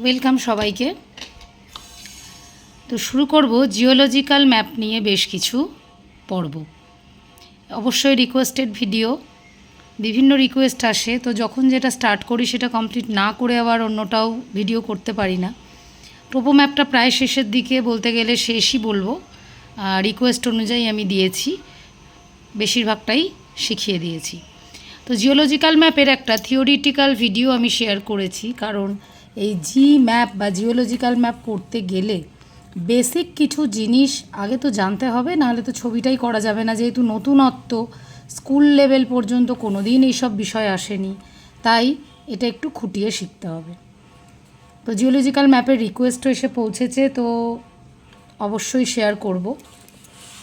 Welcome সবাইকে। তো শুরু করব জিওলজিক্যাল ম্যাপ নিয়ে বেশ কিছু পড়ব। অবশ্যই রিকোয়েস্টেড ভিডিও, বিভিন্ন রিকোয়েস্ট আসে, তো যখন যেটা স্টার্ট করি সেটা কমপ্লিট না করে আবার অন্যটাও ভিডিও করতে পারি না। টোপো ম্যাপটা প্রায় শেষের দিকে, বলতে গেলে শেষই বলবো। রিকোয়েস্ট অনুযায়ী আমি দিয়েছি, বেশিরভাগটাই শিখিয়ে দিয়েছি। তো জিওলজিক্যাল ম্যাপের একটা থিওরিটিক্যাল ভিডিও আমি শেয়ার করেছি, কারণ এই জি ম্যাপ বা জিওলজিক্যাল ম্যাপ করতে গেলে বেসিক কিছু জিনিস আগে তো জানতে হবে, নাহলে তো ছবিটাই করা যাবে না। যেহেতু নতুনত্ব, স্কুল লেভেল পর্যন্ত কোনো দিন এইসব বিষয় আসেনি, তাই এটা একটু খুঁটিয়ে শিখতে হবে। তো জিওলজিক্যাল ম্যাপের রিকোয়েস্টও এসে পৌঁছেছে, তো অবশ্যই শেয়ার করব।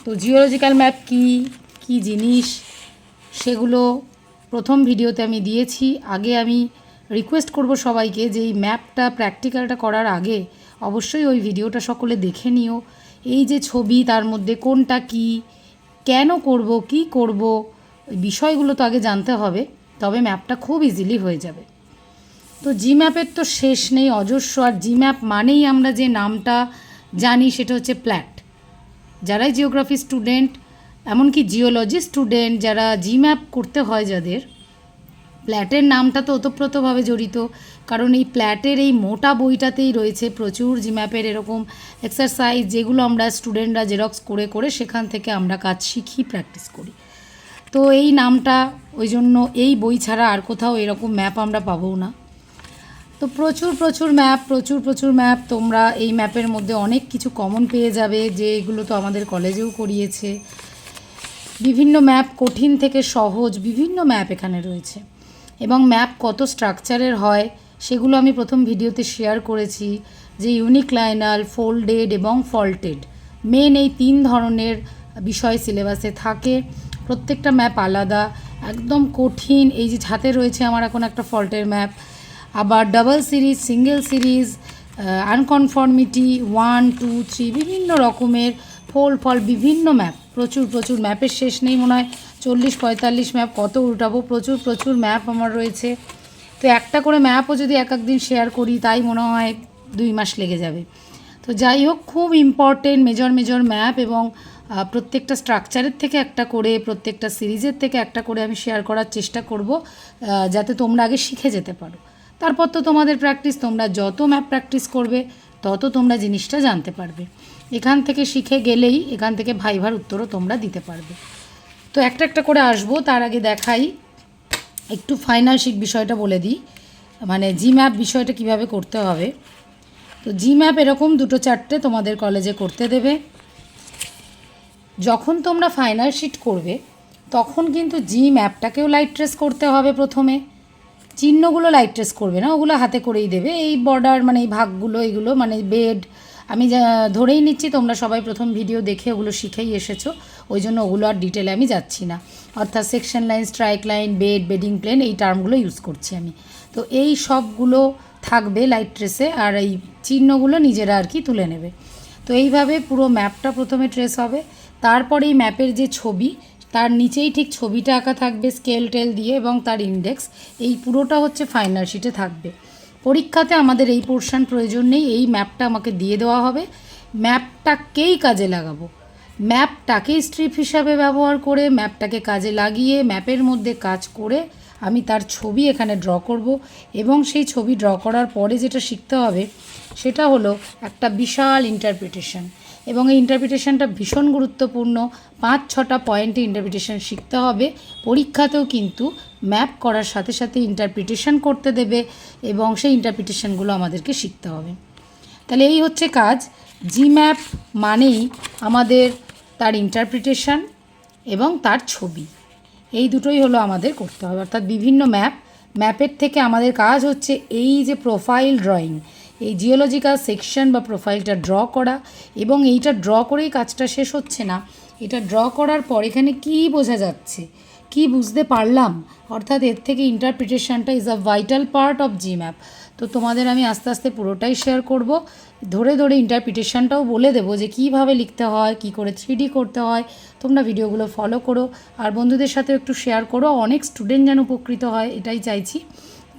তো জিওলজিক্যাল ম্যাপ কী জিনিস সেগুলো প্রথম ভিডিওতে আমি দিয়েছি। আগে আমি রিকোয়েস্ট করব সবাইকে যে এই ম্যাপটা প্র্যাকটিক্যালটা করার আগে অবশ্যই ওই ভিডিওটা সকলে দেখে নিও। এই যে ছবি, তার মধ্যে কোনটা কি, কেন করব, কি করব, ওই বিষয়গুলো তো আগে জানতে হবে, তবে ম্যাপটা খুব ইজিলি হয়ে যাবে। তো জি ম্যাপের তো শেষ নেই, অজস্র। আর জি ম্যাপ মানেই আমরা যে নামটা জানি সেটা হচ্ছে প্ল্যাট। যারাই জিওগ্রাফি স্টুডেন্ট, এমনকি জিওলজি স্টুডেন্ট, যারা জি ম্যাপ করতে হয় যাদের, প্ল্যাটের নামটা তো ওতপ্রোতভাবে জড়িত। কারণ এই প্ল্যাটের এই মোটা বইটাতেই রয়েছে প্রচুর জি ম্যাপের এরকম এক্সারসাইজ, যেগুলো আমরা স্টুডেন্টরা জেরক্স করে করে সেখান থেকে আমরা কাজ শিখি, প্র্যাকটিস করি। তো এই নামটা ওই জন্য এই বই ছাড়া আর কোথাও এরকম ম্যাপ আমরা পাবো না। তো প্রচুর ম্যাপ তোমরা এই ম্যাপের মধ্যে অনেক কিছু কমন পেয়ে যাবে, যে এগুলো তো আমাদের কলেজেও করিয়েছে। বিভিন্ন ম্যাপ, কঠিন থেকে সহজ, বিভিন্ন ম্যাপ এখানে রয়েছে। এবং ম্যাপ কত স্ট্রাকচারের হয় সেগুলো আমি প্রথম ভিডিওতে শেয়ার করেছি, যে ইউনিক্লাইনাল, ফোল্ডেড এবং ফল্টেড, মেন এই 3 ধরনের বিষয় সিলেবাসে থাকে। প্রত্যেকটা ম্যাপ আলাদা, একদম কঠিন। এই যে হাতে রয়েছে আমার এখন একটা ফল্টের ম্যাপ, আবার ডাবল সিরিজ, সিঙ্গেল সিরিজ, আনকনফর্মিটি 1, 2, 3, বিভিন্ন রকমের ফল বিভিন্ন ম্যাপ, প্রচুর ম্যাপের শেষ নেই। মনে হয় 40-45 ম্যাপ, কত উল্টাবো। প্রচুর ম্যাপ আমার রয়েছে। তো একটা করে ম্যাপও যদি এক দিন শেয়ার করি, তাই মনে হয় 2 মাস লেগে যাবে। তো যাই হোক, খুব ইম্পর্টেন্ট মেজর ম্যাপ, এবং প্রত্যেকটা স্ট্রাকচারের থেকে একটা করে, প্রত্যেকটা সিরিজের থেকে একটা করে আমি শেয়ার করার চেষ্টা করব, যাতে তোমরা আগে শিখে যেতে পারো। তারপর তো তোমাদের প্র্যাকটিস, তোমরা যত ম্যাপ প্র্যাকটিস করবে তত তোমরা জিনিসটা জানতে পারবে। এখান থেকে শিখে গেলেই এখান থেকে ভাইভার উত্তরও তোমরা দিতে পারবে। তো একটা করে আসবো, তার আগে দেখাই একটু ফাইনাল শিক বিষয়টা বলে দিই, মানে জি ম্যাপ বিষয়টা কিভাবে করতে হবে। তো জি ম্যাপ এরকম 2-4টে তোমাদের কলেজে করতে দেবে। যখন তোমরা ফাইনাল শিট করবে তখন কিন্তু জি ম্যাপটাকেও লাইট ট্রেস করতে হবে। প্রথমে চিহ্নগুলো লাইট ট্রেস করবে না, ওগুলো হাতে করেই দেবে। এই বর্ডার মানে এই ভাগগুলো, এগুলো মানে বেড, আমি ধরেই নিচ্ছি তোমরা সবাই প্রথম ভিডিও দেখে ওগুলো শিখেই এসেছো, ওই জন্য ওগুলো আর ডিটেলে আমি যাচ্ছি না। অর্থাৎ section line, strike line, bed, bedding plane, এই টার্মগুলো ইউজ করছি আমি। তো এই সবগুলো থাকবে লাইট ট্রেসে, আর এই চিহ্নগুলো নিজেরা আর কি তুলে নেবে। তো এইভাবে পুরো ম্যাপটা প্রথমে ট্রেস হবে। তারপরে এই ম্যাপের যে ছবি, তার নিচেই ঠিক ছবিটা আঁকা থাকবে স্কেল টেল দিয়ে, এবং তার ইন্ডেক্স, এই পুরোটা হচ্ছে ফাইনাল শিটে থাকবে। পরীক্ষাতে আমাদের এই পোর্শন প্রয়োজন নেই, এই ম্যাপটা আমাকে দিয়ে দেওয়া হবে। ম্যাপটাকেই কাজে লাগাবো, ম্যাপটাকেই স্ট্রিপ হিসাবে ব্যবহার করে, ম্যাপটাকে কাজে লাগিয়ে ম্যাপের মধ্যে কাজ করে আমি তার ছবি এখানে ড্র করব। এবং সেই ছবি ড্র করার পরে যেটা শিখতে হবে সেটা হলো একটা বিশাল ইন্টারপ্রিটেশন, এবং এই ইন্টারপ্রিটেশনটা ভীষণ গুরুত্বপূর্ণ। 5-6টা পয়েন্টে ইন্টারপ্রিটেশন শিখতে হবে। পরীক্ষাতেও কিন্তু ম্যাপ করার সাথে সাথে ইন্টারপ্রিটেশন করতে দেবে, এবং সেই ইন্টারপ্রিটেশনগুলো আমাদেরকে শিখতে হবে। তাহলে এই হচ্ছে কাজ। জি ম্যাপ মানেই আমাদের তার ইন্টারপ্রিটেশন এবং তার ছবি, এই দুটোই হলো আমাদের করতে হবে। অর্থাৎ বিভিন্ন ম্যাপের থেকে আমাদের কাজ হচ্ছে এই যে প্রোফাইল ড্রয়িং, এই জিওলজিক্যাল সেকশন বা প্রোফাইলটা ড্র করা। এবং এইটা ড্র করেই কাজটা শেষ হচ্ছে না, এটা ড্র করার পর এখানে কী বোঝা যাচ্ছে, কি বুঝতে পারলাম, অর্থাৎ এর থেকে ইন্টারপ্রিটেশনটা is a vital part of G map. তো তোমাদের আমি আস্তে আস্তে পুরোটাই শেয়ার করব, ধরে ইন্টারপ্রিটেশনটাও বলে দেবো যে কীভাবে লিখতে হয়, কী করে 3D করতে হয়। তোমরা ভিডিওগুলো ফলো করো আর বন্ধুদের সাথে একটু শেয়ার করো, অনেক স্টুডেন্ট যেন উপকৃত হয় এটাই চাইছি।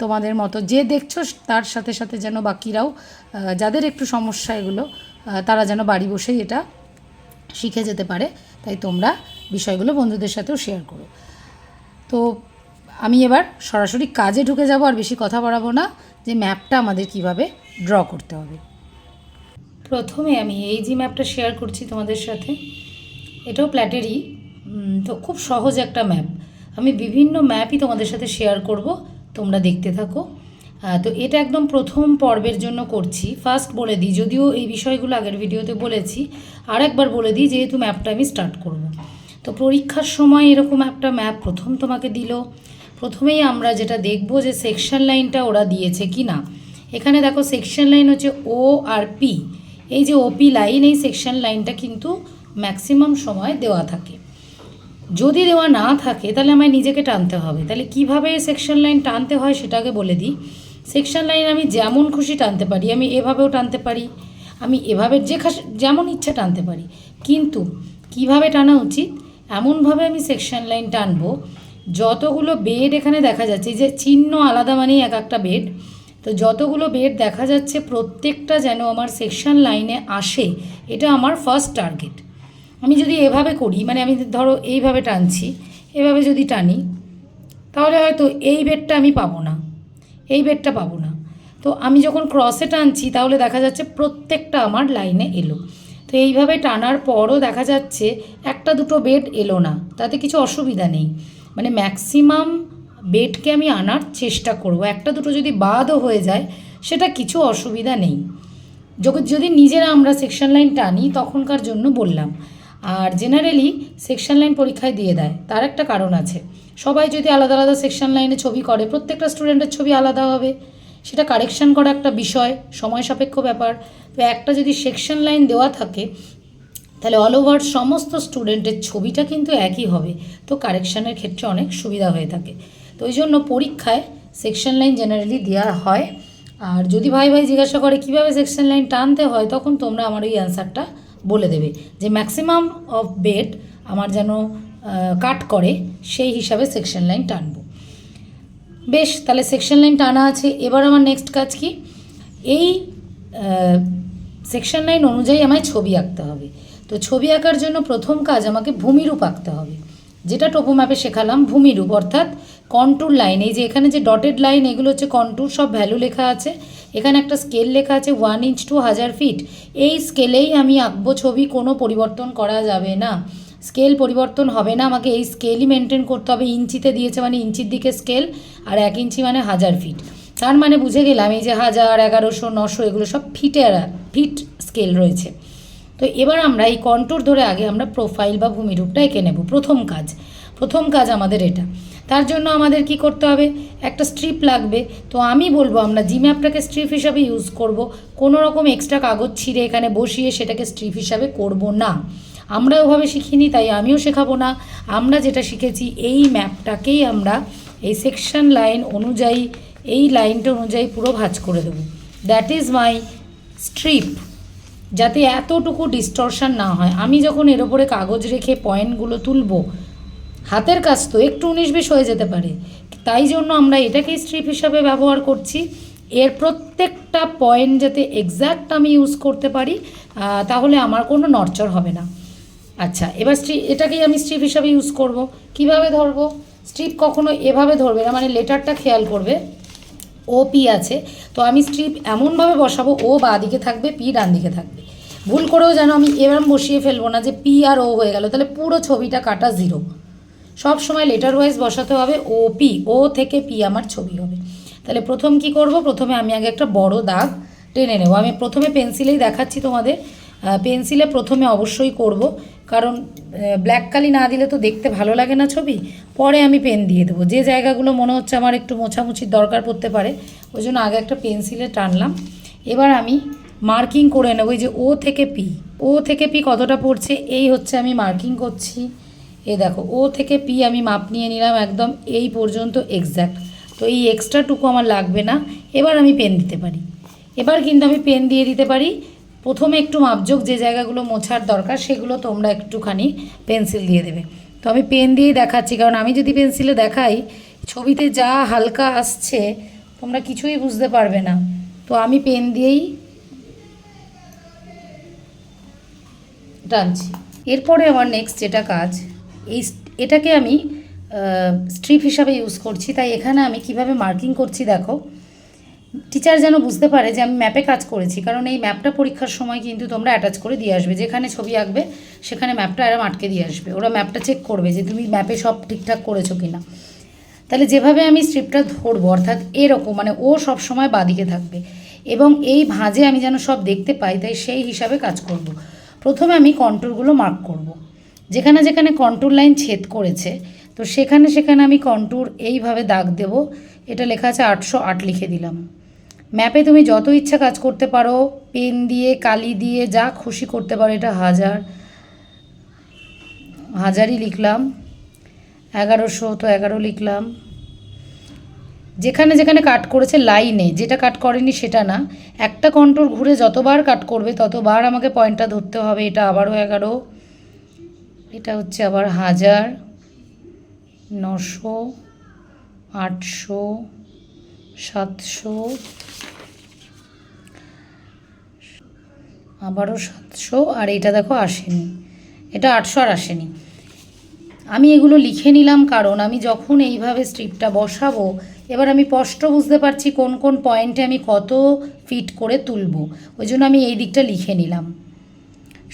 তোমাদের মতো যে দেখছো তার সাথে সাথে যেন বাকিরাও যাদের একটু সমস্যা এগুলো তারা যেন বাড়ি বসেই এটা শিখে যেতে পারে। তাই তোমরা বিষয়গুলো বন্ধুদের সাথেও শেয়ার করো। তো আমি এবার সরাসরি কাজে ঢুকে যাব, আর বেশি কথা বাড়াবো না, যে ম্যাপটা আমাদের কিভাবে ড্র করতে হবে। প্রথমে আমি এই যে ম্যাপটা শেয়ার করছি তোমাদের সাথে, এটাও প্ল্যাটেরই। তো খুব সহজ একটা ম্যাপ। আমি বিভিন্ন ম্যাপই তোমাদের সাথে শেয়ার করব, তোমরা দেখতে থাকো। তো এটা একদম প্রথম পর্বের জন্য করছি। ফার্স্ট বলে দিই, যদিও এই বিষয়গুলো আগের ভিডিওতে বলেছি, আর একবার বলে দিই যেহেতু ম্যাপটা আমি স্টার্ট করব। তো পরীক্ষার সময় এরকম একটা ম্যাপ প্রথম তোমাকে দিল। প্রথমেই আমরা যেটা দেখব যে সেকশন লাইনটা ওরা দিয়েছে কি না। এখানে দেখো সেকশন লাইন হচ্ছে ও আর পি। এই যে ওপি লাইন, এই সেকশন লাইনটা কিন্তু ম্যাক্সিমাম সময় দেওয়া থাকে। যদি দেওয়া না থাকে তাহলে আমায় নিজেকে টানতে হবে। তাহলে কিভাবে সেকশন লাইন টানতে হয় সেটাকে বলে দিই। সেকশন লাইন আমি যেমন খুশি টানতে পারি, আমি এভাবেও টানতে পারি, আমি এভাবে যেমন ইচ্ছা টানতে পারি। কিন্তু কিভাবে টানা উচিত, এমনভাবে আমি সেকশন লাইন টানবো যতগুলো বেড এখানে দেখা যাচ্ছে, যে চিহ্ন আলাদা মানেই এক একটা বেড। তো যতগুলো বেড দেখা যাচ্ছে প্রত্যেকটা যেন আমার সেকশন লাইনে আসে, এটা আমার ফার্স্ট টার্গেট। আমি যদি এভাবে করি, মানে আমি ধরো এইভাবে টানছি, এভাবে যদি টানি, তাহলে হয়তো এই বেডটা আমি পাবো না, এই বেডটা পাবো না। তো আমি যখন ক্রসে টানছি তাহলে দেখা যাচ্ছে প্রত্যেকটা আমার লাইনে এলো। তো এইভাবে টানার পরও দেখা যাচ্ছে একটা দুটো বেড এলো না, তাতে কিছু অসুবিধা নেই। মানে ম্যাক্সিমাম বেডকে আমি আনার চেষ্টা করব। একটা দুটো যদি বাদও হয়ে যায় সেটা কিছু অসুবিধা নেই, যদি নিজেরা আমরা সেকশন লাইন টানি তখনকার জন্য বললাম। আর জেনারেলি সেকশন লাইন পরীক্ষায় দিয়ে দেয়, তার একটা কারণ আছে। সবাই যদি আলাদা আলাদা সেকশন লাইনে ছবি করে, প্রত্যেকটা স্টুডেন্টের ছবি আলাদা হবে, সেটা কারেকশান করা একটা বিষয়, সময় সাপেক্ষ ব্যাপার। তো একটা যদি সেকশন লাইন দেওয়া থাকে তাহলে অল ওভার সমস্ত স্টুডেন্টের ছবিটা কিন্তু একই হবে, তো কারেকশানের ক্ষেত্রে অনেক সুবিধা হয়ে থাকে। তো ওই জন্য পরীক্ষায় সেকশন লাইন জেনারেলি দেওয়া হয়। আর যদি ভাই জিজ্ঞাসা করে কীভাবে সেকশন লাইন টানতে হয়, তখন তোমরা আমার এই অ্যান্সারটা বলে দেবে যে ম্যাক্সিমাম অফ বেড আমার যেন কাট করে, সেই হিসাবে সেকশন লাইন টানবো। বেশ, তাহলে সেকশন লাইন টানা আছে। এবার আমার নেক্সট কাজ কি, এই সেকশন লাইন অনুযায়ী আমায় ছবি আঁকতে হবে। তো ছবি আঁকার জন্য প্রথম কাজ আমাকে ভূমিরূপ আঁকতে হবে, যেটা টোপো ম্যাপে শেখালাম। ভূমিরূপ অর্থাৎ কন্টুর লাইন। এই যে এখানে যে ডটেড লাইন, এগুলো হচ্ছে কন্টুর, সব ভ্যালু লেখা আছে। এখানে একটা স্কেল লেখা আছে 1 ইঞ্চ টু 1000 ফিট। এই স্কেলেই আমি আঁকবো ছবি, কোনো পরিবর্তন করা যাবে না। স্কেল পরিবর্তন হবে না, আমাকে এই স্কেলই মেনটেন করতে হবে। ইঞ্চিতে দিয়েছে মানে ইঞ্চির দিকে স্কেল, আর 1 ইঞ্চি মানে 1000 ফিট। তার মানে বুঝে গেলাম এই যে 1000, 1100, 900 এগুলো সব ফিট স্কেল রয়েছে। তো এবার আমরা এই কন্টুর ধরে আগে আমরা প্রোফাইল বা ভূমিরূপটা এঁকে নেব। প্রথম কাজ আমাদের এটা। তার জন্য আমাদের কি করতে হবে, একটা স্ট্রিপ লাগবে। তো আমি বলবো আমরা ম্যাপটাকে স্ট্রিপ হিসাবে ইউজ করব, কোনো রকম এক্সট্রা কাগজ ছিঁড়ে এখানে বসিয়ে সেটাকে স্ট্রিপ হিসাবে করব না। আমরা ওভাবে শিখিনি, তাই আমিও শেখাবো না। আমরা যেটা শিখেছি, এই ম্যাপটাকেই আমরা এই সেকশন লাইন অনুযায়ী, এই লাইনটা অনুযায়ী পুরো ভাঁজ করে দেবো। দ্যাট ইজ মাই স্ট্রিপ, যাতে এতটুকু ডিস্টরশন না হয়। আমি যখন এর ওপরে কাগজ রেখে পয়েন্টগুলো তুলব, হাতের কাজ তো একটু 19-20 হয়ে যেতে পারে, তাই জন্য আমরা এটাকেই স্ট্রিপ হিসাবে ব্যবহার করছি। এর প্রত্যেকটা পয়েন্ট যাতে এক্স্যাক্ট আমি ইউজ করতে পারি, তাহলে আমার কোনো নড়চড় হবে না। আচ্ছা, এবার এটাকেই আমি স্ট্রিপ হিসাবে ইউজ করব। কিভাবে ধরবো, স্ট্রিপ কখনো এভাবে ধরবে না, মানে লেটারটা খেয়াল করবে। ও পি আছে, তো আমি স্ট্রিপ এমনভাবে বসাবো, ও বাঁ দিকে থাকবে, পি ডান দিকে থাকবে। ভুল করেও যেন আমি এরম বসিয়ে ফেলবো না যে পি আর ও হয়ে গেল, তাহলে পুরো ছবিটা কাটা জিরো। সব সময় লেটার ওয়াইজ বসাতে হবে। ও পি, ও থেকে পি আমার ছবি হবে। তাহলে প্রথম কি করব, প্রথমে আমি আগে একটা বড় দাগ টেনে নেব। আমি প্রথমে পেন্সিলেই দেখাচ্ছি তোমাদের, পেন্সিলে প্রথমে অবশ্যই করব, কারণ ব্ল্যাক কালি না দিলে তো দেখতে ভালো লাগে না ছবি। পরে আমি পেন দিয়ে দেবো, যে জায়গাগুলো মনে হচ্ছে আমার একটু মোছামুছির দরকার পড়তে পারে, ওই জন্য আগে একটা পেন্সিলে টানলাম। এবার আমি মার্কিং করে নেব। ওই যে ও থেকে পি কতটা পড়ছে, এই হচ্ছে আমি মার্কিং করছি। দেখো, ও থেকে পি আমি মাপ নিয়ে নিলাম একদম এই পর্যন্ত এক্স্যাক্ট। তো এই এক্সট্রাটুকু আমার লাগবে না। এবার আমি পেন দিতে পারি, এবার কিন্তু আমি পেন দিয়ে দিতে পারি। প্রথমে একটু মাপযোগ, যে জায়গাগুলো মোছার দরকার সেগুলো তোমরা একটুখানি পেন্সিল দিয়ে দেবে। তো আমি পেন দিয়েই দেখাচ্ছি, কারণ আমি যদি পেন্সিলে দেখাই, ছবিতে যা হালকা আসছে তোমরা কিছুই বুঝতে পারবে না। তো আমি পেন দিয়েই টানছি। এরপরে আমার নেক্সট যেটা কাজ, এটাকে আমি স্ট্রিপ হিসাবে ইউজ করছি। তাই এখানে আমি কিভাবে মার্কিং করছি দেখো, টিচার যেন বুঝতে পারে যে আমি ম্যাপে কাজ করেছি। কারণ এই ম্যাপটা পরীক্ষার সময় কিন্তু তোমরা অ্যাটাচ করে দিয়ে আসবে, যেখানে ছবি আঁকবে সেখানে ম্যাপটা এরম আটকে দিয়ে আসবে। ওরা ম্যাপটা চেক করবে যে তুমি ম্যাপে সব ঠিকঠাক করেছো কি না। তাহলে যেভাবে আমি স্ট্রিপটা ধরবো, অর্থাৎ এরকম মানে ও সব সময় বাঁদিকে থাকবে এবং এই ভাঁজে আমি যেন সব দেখতে পাই, তাই সেই হিসাবে কাজ করব। প্রথমে আমি কন্ট্যুরগুলো মার্ক করব। যেখানে যেখানে কন্ট্যুর লাইন ছেদ করেছে তো সেখানে সেখানে আমি কন্ট্যুর এইভাবে দাগ দেব। এটা লেখা আছে 808 লিখে দিলাম। ম্যাপে তুমি যত ইচ্ছা কাজ করতে পারো, পেন দিয়ে কালি দিয়ে যা খুশি করতে পারো। এটা হাজারই লিখলাম, 1100 তো 11 লিখলাম। যেখানে যেখানে কাট করেছে লাইনে, যেটা কাট করেনি সেটা না, একটা কন্ট্যুর ঘুরে যতবার কাট করবে ততবার আমাকে পয়েন্টটা ধরতে হবে। এটা আবারও 11, এটা হচ্ছে আবার 1000, 900, 800, 700, আবারও 700, আর এটা দেখো আসেনি, এটা 800 আর আসেনি। আমি এগুলো লিখে নিলাম কারণ আমি যখন এইভাবে স্ট্রিপটা বসাবো, এবার আমি স্পষ্ট বুঝতে পারছি কোন কোন পয়েন্টে আমি কত ফিট করে তুলব। ওই জন্য আমি এই দিকটা লিখে নিলাম।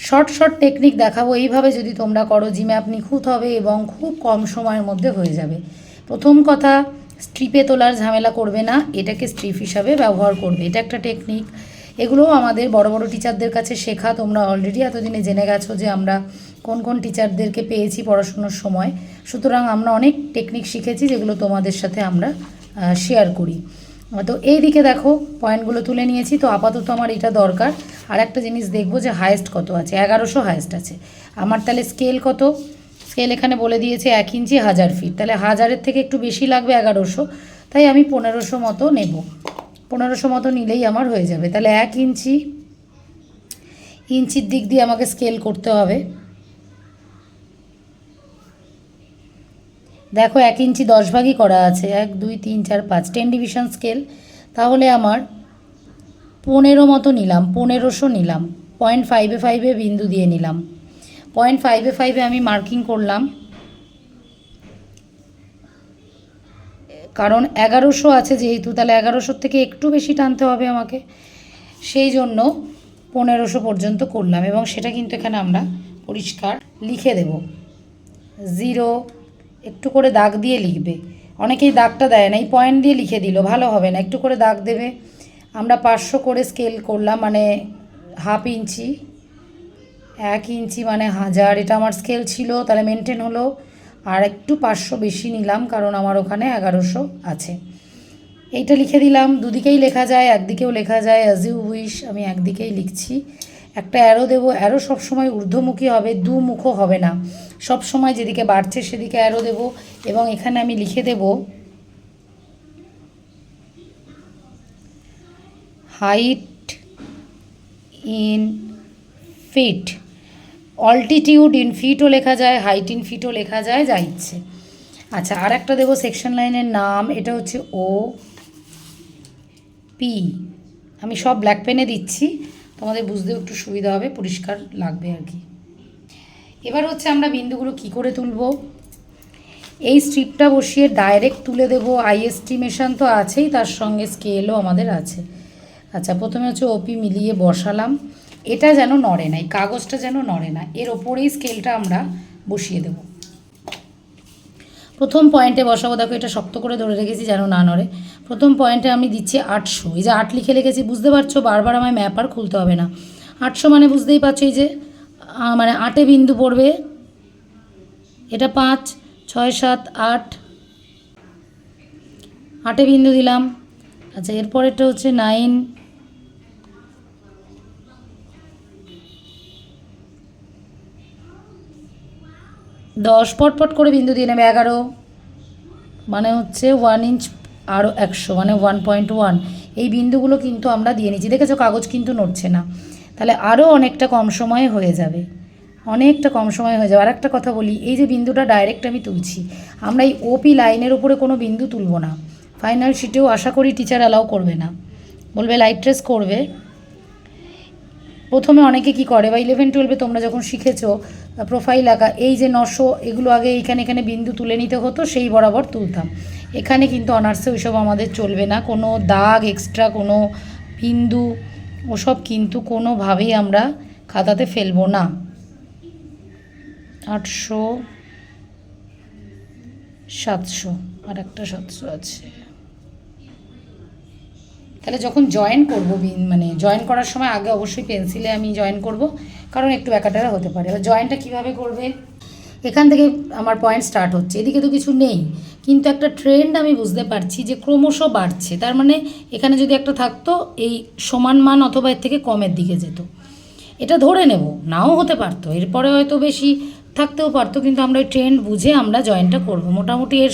শর্ট শর্ট টেকনিক দেখাবো, এইভাবে যদি তোমরা করো জিম্যাপ নিখুঁত হবে এবং খুব কম সময়ের মধ্যে হয়ে যাবে। প্রথম কথা, স্ট্রিপে তোলার ঝামেলা করবে না, এটাকে স্ট্রিপ হিসাবে ব্যবহার করবে। এটা একটা টেকনিক। এগুলোও আমাদের বড় বড় টিচারদের কাছে শেখা। তোমরা অলরেডি এতদিনে জেনে গেছো যে আমরা কোন কোন টিচারদেরকে পেয়েছি পড়াশুনোর সময়। সুতরাং আমরা অনেক টেকনিক শিখেছি যেগুলো তোমাদের সাথে আমরা শেয়ার করি। তো এই দিকে দেখো পয়েন্টগুলো তুলে নিয়েছি। তো আপাতত আমার এটা দরকার। আর একটা জিনিস দেখবো যে হায়েস্ট কত আছে, 1100 হায়েস্ট আছে আমার। তাহলে স্কেল কত, স্কেল এখানে বলে দিয়েছে 1 ইঞ্চি 1000 ফিট, তাহলে 1000-এর থেকে একটু বেশি লাগবে 1100, তাই আমি 1500 মতো নেব। 1500 মতো নিলেই আমার হয়ে যাবে। তাহলে 1 ইঞ্চি, ইঞ্চির দিক দিয়ে আমাকে স্কেল করতে হবে। দেখো 1 ইঞ্চি 10 ভাগই করা আছে, 1 2 3 4 5, 10 ডিভিশন স্কেল। তাহলে আমার 15 মতো নিলাম, 1500 নিলাম। 0.5-এ বিন্দু দিয়ে নিলাম। 0.5-এ আমি মার্কিং করলাম, কারণ 1100 আছে যেহেতু, তাহলে 1100 থেকে একটু বেশি টানতে হবে আমাকে, সেই জন্য 1500 পর্যন্ত করলাম। এবং সেটা কিন্তু এখানে আমরা পরিষ্কার লিখে দেব। 0 একটু করে দাগ দিয়ে লিখবে, অনেকেই দাগটা দেয় না, এই পয়েন্ট দিয়ে লিখে দিল, ভালো হবে না, একটু করে দাগ দেবে। আমরা 500 করে স্কেল করলাম, মানে হাফ ইঞ্চি, 1 ইঞ্চি মানে 1000, এটা আমার স্কেল ছিল, তাহলে মেনটেন হলো। আর একটু 500 বেশি নিলাম কারণ আমার ওখানে 1100 আছে। এইটা লিখে দিলাম। দুদিকেই লেখা যায়, একদিকেও লেখা যায়, অ্যাজ ইউ উইশ। আমি একদিকেই লিখছি। একটা অ্যারো দেবো। অ্যারো সবসময় ঊর্ধ্বমুখী হবে, দুমুখও হবে না। সব সময় যেদিকে বাড়ছে সেদিকে অ্যারো দেব। এবং এখানে আমি লিখে দেব height in feet. Altitude in ফিটও লেখা যায়, হাইট ইন ফিটও লেখা যায়, যা ইচ্ছে। আচ্ছা, আর একটা দেবো সেকশন লাইনের নাম, এটা হচ্ছে ও পি। আমি সব ব্ল্যাক পেনে দিচ্ছি, তোমাদের বুঝতেও একটু সুবিধা হবে, পরিষ্কার লাগবে আর কি। এবার হচ্ছে আমরা বিন্দুগুলো কি করে তুলব। এই স্ট্রিপটা বসিয়ে ডাইরেক্ট তুলে দেব। আই এস্টিমেশন তো আছেই, তার সঙ্গে স্কেলও আমাদের আছে। আচ্ছা, প্রথমে হচ্ছে ওপি মিলিয়ে বসালাম। এটা যেন নড়ে না, এই কাগজটা যেন নড়ে না, এর ওপরেই স্কেলটা আমরা বসিয়ে দেব। প্রথম পয়েন্টে বসাবো। দেখো এটা শক্ত করে ধরে রেখেছি যেন না নড়ে। প্রথম পয়েন্টে আমি দিচ্ছি 800। এই যে 8 লিখে রেখেছি, বুঝতে পারছো, বারবার আমায় ম্যাপ আর খুলতে হবে না। 800 মানে বুঝতেই পারছো এই যে মানে 8-এ বিন্দু পড়বে। এটা 5 6 7 8, 8-এ বিন্দু দিলাম। আচ্ছা, এরপরেরটা হচ্ছে 9, 10 পটপট করে বিন্দু দিয়ে নেবে। 11 মানে হচ্ছে 1 ইঞ্চ, আরও 100 মানে 1.1। এই বিন্দুগুলো কিন্তু আমরা দিয়ে নিচ্ছি, দেখেছো কাগজ কিন্তু নড়ছে না। তাহলে আরও অনেকটা কম সময়ে হয়ে যাবে, অনেকটা কম সময় হয়ে যাবে। আর একটা কথা বলি, এই যে বিন্দুটা ডাইরেক্ট আমি তুলছি, আমরা এই ওপি লাইনের উপরে কোনো বিন্দু তুলব না। ফাইনাল শিটেও আশা করি টিচার অ্যালাউ করবে না, বলবে লাইট ট্রেস করবে। প্রথমে অনেকে কি করে বা 11-12 তোমরা যখন শিখেছো প্রোফাইল আঁকা, এই যে নশো এগুলো আগে এখানে বিন্দু তুলে নিতে হতো, সেই বরাবর তুলতাম। এখানে কিন্তু অনার্সে ওইসব আমাদের চলবে না, কোনো দাগ এক্সট্রা কোনো বিন্দু ওসব কিন্তু কোনোভাবেই আমরা খাতাতে ফেলবো না। 800 700 আর একটা 700 আছে। তাহলে যখন জয়েন করবো মানে জয়েন করার সময় আগে অবশ্যই পেন্সিলে আমি জয়েন করব, কারণ একটু ব্যাকাটারা হতে পারে। এবার জয়েনটা কীভাবে করবে, এখান থেকে আমার পয়েন্ট স্টার্ট হচ্ছে, এদিকে তো কিছু নেই, কিন্তু একটা ট্রেন্ড আমি বুঝতে পারছি যে ক্রমশ বাড়ছে। তার মানে এখানে যদি একটা থাকতো এই সমান মান অথবা এর থেকে কমের দিকে যেত, এটা ধরে নেব, নাও হতে পারতো, এরপরে হয়তো বেশি থাকতেও পারতো, কিন্তু আমরা ওই ট্রেন্ড বুঝে আমরা জয়েনটা করব। মোটামুটি এর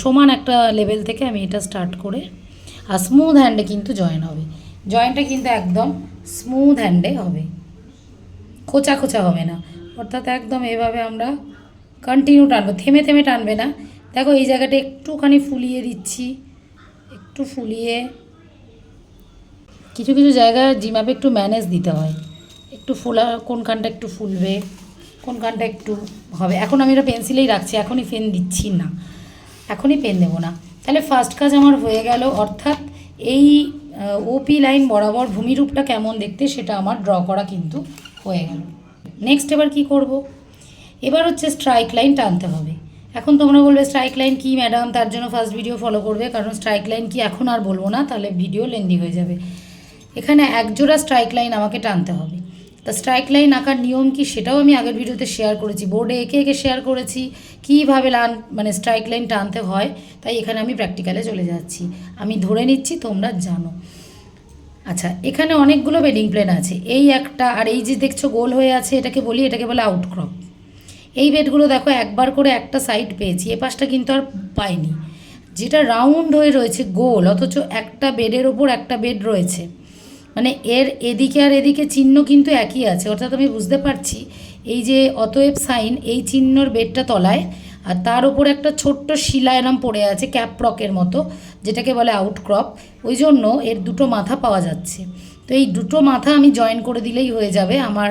সমান একটা লেভেল থেকে আমি এটা স্টার্ট করে, আর স্মুথ হ্যান্ডে কিন্তু জয়েন হবে। জয়েনটা কিন্তু একদম স্মুথ হ্যান্ডে হবে, খোঁচা খোঁচা হবে না, অর্থাৎ একদম এভাবে আমরা কন্টিনিউ টানবো, থেমে থেমে টানবে না। দেখো এই জায়গাটা একটুখানি ফুলিয়ে দিচ্ছি, একটু ফুলিয়ে, কিছু কিছু জায়গায় জিমাপে একটু ম্যানেজ দিতে হয়, একটু ফোলা, কোনখানটা একটু ফুলবে, কোনখানটা একটু হবে। এখন আমি এটা পেন্সিলেই রাখছি, এখনই পেন দিচ্ছি না, এখনই পেন দেবো না। তাহলে ফার্স্ট কাজ আমার হয়ে গেল, অর্থাৎ এই ওপি লাইন বরাবর ভূমিরূপটা কেমন দেখতে সেটা আমার ড্র করা কিন্তু হয়ে গেল। নেক্সট এবার কি করব, এবার হচ্ছে স্ট্রাইক লাইন টানতে হবে। এখন তোমরা বলবে স্ট্রাইক লাইন কী ম্যাডাম, তার জন্য ফার্স্ট ভিডিও ফলো করবে, কারণ স্ট্রাইক লাইন কি এখন আর বলবো না, তাহলে ভিডিও লেন্দি হয়ে যাবে। এখানে একজোড়া স্ট্রাইক লাইন আমাকে টানতে হবে। তা স্ট্রাইক লাইন আঁকার নিয়ম কি সেটাও আমি আগের ভিডিওতে শেয়ার করেছি, বোর্ডে এঁকে এঁকে শেয়ার করেছি কীভাবে মানে স্ট্রাইক লাইন টানতে হয়। তাই এখানে আমি প্র্যাকটিক্যালে চলে যাচ্ছি, আমি ধরে নিচ্ছি তোমরা জানো। আচ্ছা, এখানে অনেকগুলো বেডিং প্লেন আছে, এই একটা, আর এই যে দেখছো গোল হয়ে আছে এটাকে বলে আউটক্রপ। এই বেডগুলো দেখো একবার করে একটা সাইড পেয়েছি, এ পাশটা কিন্তু আর পাইনি। যেটা রাউন্ড হয়ে রয়েছে গোল, অথচ একটা বেডের ওপর একটা বেড রয়েছে, মানে এর এদিকে আর এদিকে চিহ্ন কিন্তু একই আছে, অর্থাৎ আমি বুঝতে পারছি এই যে অতএব সাইন, এই চিহ্নর বেডটা তলায়, আর তার ওপর একটা ছোট্ট শিলা এরম পড়ে আছে ক্যাপরকের মতো, যেটাকে বলে আউটক্রপ। ওই জন্য এর দুটো মাথা পাওয়া যাচ্ছে। তো এই দুটো মাথা আমি জয়েন করে দিলেই হয়ে যাবে, আমার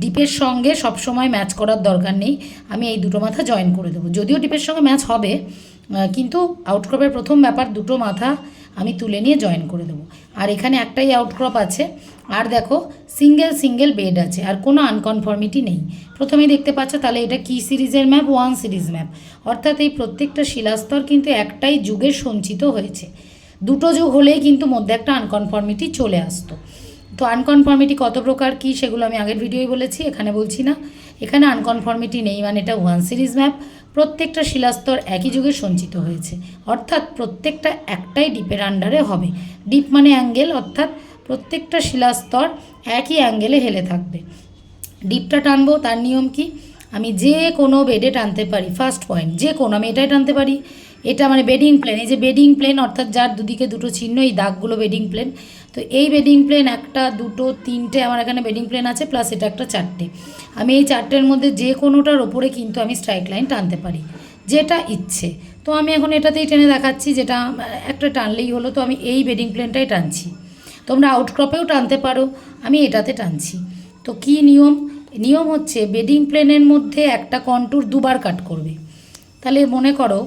ডিপের সঙ্গে সবসময় ম্যাচ করার দরকার নেই, আমি এই দুটো মাথা জয়েন করে দেবো। যদিও ডিপের সঙ্গে ম্যাচ হবে, কিন্তু আউটক্রপের প্রথম ব্যাপার দুটো মাথা আমি তুলে নিয়ে জয়েন করে দেবো। আর এখানে একটাই আউটক্রপ আছে, আর দেখো সিঙ্গেল বেড আছে, আর কোনো আনকনফর্মিটি নেই। প্রথমেই দেখতে পাচ্ছ, তাহলে এটা কি সিরিজের ম্যাপ, 1 সিরিজ ম্যাপ, অর্থাৎ এই প্রত্যেকটা শিলাস্তর কিন্তু একটাই যুগে সঞ্চিত হয়েছে। দুটো যুগ হলেই কিন্তু মধ্যে একটা আনকনফর্মিটি চলে আসতো। তো আনকনফর্মিটি কত প্রকার কী সেগুলো আমি আগের ভিডিওয় বলেছি, এখানে বলছি না। এখানে আনকনফর্মিটি নেই, মানে এটা 1 সিরিজ ম্যাপ, প্রত্যেকটা শিলাস্তর একই যুগে সঞ্চিত হয়েছে, অর্থাৎ প্রত্যেকটা একটাই ডিপের আন্ডারে হবে। ডিপ মানে অ্যাঙ্গেল, অর্থাৎ প্রত্যেকটা শিলাস্তর একই অ্যাঙ্গেলে হেলে থাকবে। ডিপটা টানবো, তার নিয়ম কি, আমি যে কোনো বেডে টানতে পারি। ফার্স্ট পয়েন্ট যে কোনো, আমি এটাই টানতে পারি, এটা মানে বেডিং প্লেন, এই যে বেডিং প্লেন অর্থাৎ যার দুদিকে দুটো চিহ্ন, এই দাগগুলো বেডিং প্লেন। তো এই বেডিং প্লেন একটা, দুটো, তিনটে আমার এখানে বেডিং প্লেন আছে, প্লাস এটা একটা 4টে। আমি এই 4টের মধ্যে যে কোনোটার ওপরে কিন্তু আমি স্ট্রাইক লাইন টানতে পারি, যেটা ইচ্ছে। তো আমি এখন এটাতেই টেনে দেখাচ্ছি, যেটা একটা টানলেই হলো। তো আমি এই বেডিং প্লেনটাই টানছি, তোমরা আউটক্রপেও টানতে পারো, আমি এটাতে টানছি। তো কী নিয়ম হচ্ছে বেডিং প্লেনের মধ্যে একটা কন্ট্যুর দুবার কাট করবে। তাহলে মনে করো,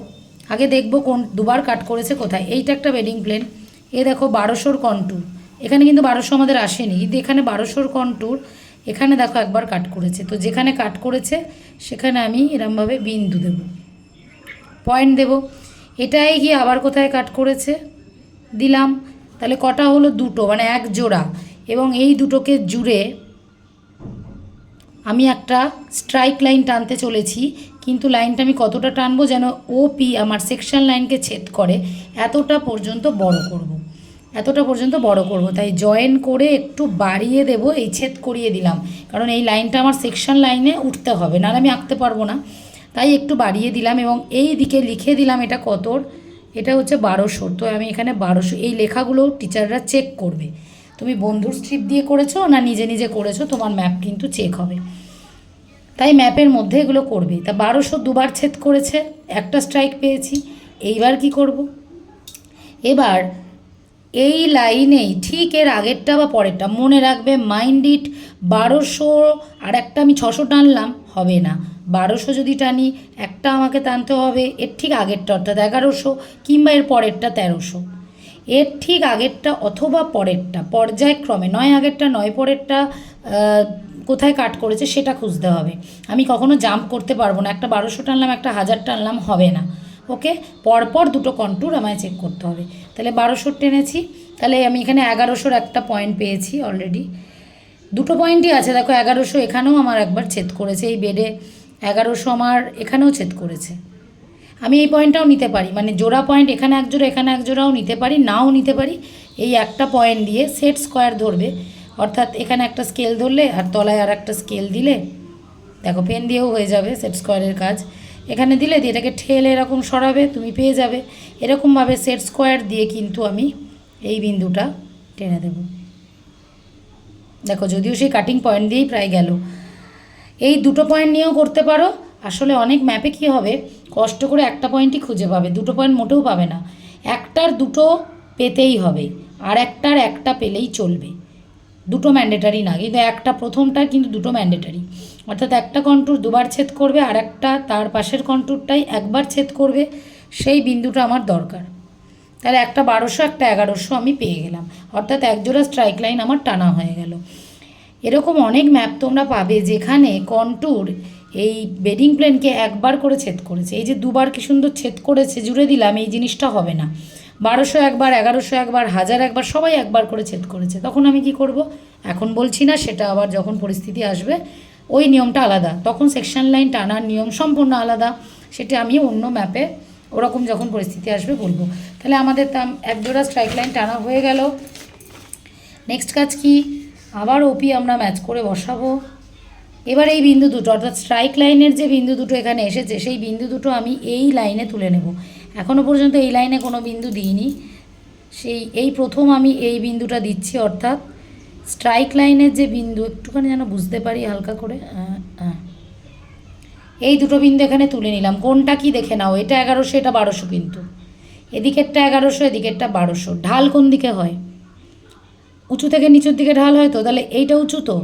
আগে দেখবো কোন দুবার কাট করেছে কোথায়। এইটা একটা বেডিং প্লেন, এ দেখো 1200-র কন্ট্যুর, এখানে কিন্তু 1200 আমাদের আসেনি, কিন্তু এখানে 1200-র কন্ট্যুর, এখানে দেখো একবার কাট করেছে। তো যেখানে কাট করেছে সেখানে আমি এরমভাবে বিন্দু দেব, পয়েন্ট দেব। এটাই গিয়ে আবার কোথায় কাট করেছে দিলাম, তাহলে কটা হলো, দুটো, মানে এক জোড়া। এবং এই দুটোকে জুড়ে আমি একটা স্ট্রাইক লাইন টানতে চলেছি, কিন্তু লাইনটা আমি কতটা টানবো যেন ওপি আমার সেকশন লাইনকে ছেদ করে, এতটা পর্যন্ত বড় করব। তাই জয়েন করে একটু বাড়িয়ে দেব, এই ছেদ করিয়ে দিলাম, কারণ এই লাইনটা আমার সেকশন লাইনে উঠতে হবে, নাহলে আমি আঁকতে পারবো না। তাই একটু বাড়িয়ে দিলাম, এবং এই দিকে লিখে দিলাম এটা কতর, এটা হচ্ছে 1200। তো আমি এখানে 1200, এই লেখাগুলো টিচাররা চেক করবে, তুমি বন্ধুর স্ট্রিপ দিয়ে করেছো না নিজে নিজে করেছো, তোমার ম্যাপ কিন্তু চেক হবে, তাই ম্যাপের মধ্যে এগুলো করবে। তা 1200 দুবার ছেদ করেছে, একটা স্ট্রাইক পেয়েছি। এইবার কি করব, এবার এই লাইনেই ঠিক এর আগেরটা বা পরেরটা মনে রাখবে, মাইন্ড ইট। 1200 আর একটা আমি 600 টানলাম, হবে না। 1200 যদি টানি, একটা আমাকে টানতে হবে এর ঠিক আগেরটা অর্থাৎ 1100, কিংবা এর পরেরটা 1300, এর ঠিক আগেরটা অথবা পরেরটা, পর্যায়ক্রমে, নয় আগেরটা নয় পরেরটা, কোথায় কাট করেছে সেটা খুঁজতে হবে। আমি কখনো জাম্প করতে পারবো না, একটা 1200 টানলাম একটা 1000 টানলাম, হবে না। ওকে, পরপর দুটো কন্ট্যুর আমায় চেক করতে হবে। তাহলে 1200 টেনেছি, তাহলে আমি এখানে 1100-র একটা পয়েন্ট পেয়েছি অলরেডি। দুটো পয়েন্টই আছে, দেখো 1100 এখানেও আমার একবার ছেদ করেছে, এই বেডে 1100 আমার এখানেও ছেদ করেছে। আমি এই পয়েন্টটাও নিতে পারি, মানে জোড়া পয়েন্ট এখানে এক জোড়া এখানে এক জোড়াও নিতে পারি, নাও নিতে পারি। এই একটা পয়েন্ট দিয়ে সেট স্কোয়ার ধরবে, অর্থাৎ এখানে একটা স্কেল ধরলে আর তলায় আর একটা স্কেল দিলে, দেখো পেন দিয়েও হয়ে যাবে সেট স্কোয়ারের কাজ। এখানে দিলে দিয়ে এটাকে ঠেলে এরকম সরাবে, তুমি পেয়ে যাবে। এরকমভাবে সেট স্কোয়ার দিয়ে কিন্তু আমি এই বিন্দুটা টেনে দেব। দেখো যদিও সেই কাটিং পয়েন্ট দিয়েই প্রায় গেল। এই দুটো পয়েন্ট নিয়েও করতে পারো। আসলে অনেক ম্যাপে কি হবে, কষ্ট করে একটা পয়েন্টই খুঁজে পাবে, দুটো পয়েন্ট মোটেও পাবে না। একটার দুটো পেতেই হবে, আর একটার একটা পেলেই চলবে। দুটো ম্যান্ডেটারি না, কিন্তু একটা প্রথমটা কিন্তু দুটো ম্যান্ডেটারি, অর্থাৎ একটা কন্ট্যুর দুবার ছেদ করবে আর একটা তার পাশের কন্ট্যুরটাই একবার ছেদ করবে, সেই বিন্দুটা আমার দরকার। তাহলে একটা 1200 একটা 1100 আমি পেয়ে গেলাম, অর্থাৎ একজোড়া স্ট্রাইক লাইন আমার টানা হয়ে গেল। এরকম অনেক ম্যাপ তোমরা পাবে যেখানে কন্ট্যুর এই বেডিং প্লেনকে একবার করে ছেদ করেছে। এই যে দুবার কি সুন্দর ছেদ করেছে, জুড়ে দিলাম, এই জিনিসটা হবে না। 1200 একবার, 1100 একবার, 1000 একবার, সবাই একবার করে ছেদ করেছে। তখন আমি কি করব, এখন বলছি না, সেটা আবার যখন পরিস্থিতি আসবে ওই নিয়মটা আলাদা, তখন সেকশন লাইন টানার নিয়ম সম্পূর্ণ আলাদা, সেটা আমি অন্য ম্যাপে ওরকম যখন পরিস্থিতি আসবে বলবো। তাহলে আমাদের একজোড়া স্ট্রাইক লাইন টানা হয়ে গেল। নেক্সট কাজ কি, আবার ওপি আমরা ম্যাচ করে বসাবো। এবার এই বিন্দু দুটো অর্থাৎ স্ট্রাইক লাইনের যে বিন্দু দুটো এখানে এসেছে, সেই বিন্দু দুটো আমি এই লাইনে তুলে নেব। এখনও পর্যন্ত এই লাইনে কোনো বিন্দু দিইনি, এই প্রথম আমি এই বিন্দুটা দিচ্ছি, অর্থাৎ স্ট্রাইক লাইনের যে বিন্দু, একটুখানি যেন বুঝতে পারি হালকা করে, এই দুটো বিন্দু এখানে তুলে নিলাম। কোনটা কি দেখে নাও, এটা 1100 এটা 1200, কিন্তু এদিকেরটা 1100 এদিকেরটা 1200। ঢাল কোন দিকে হয়, উঁচু থেকে নিচুর দিকে ঢাল হয় তো, তাহলে এইটা উঁচু তো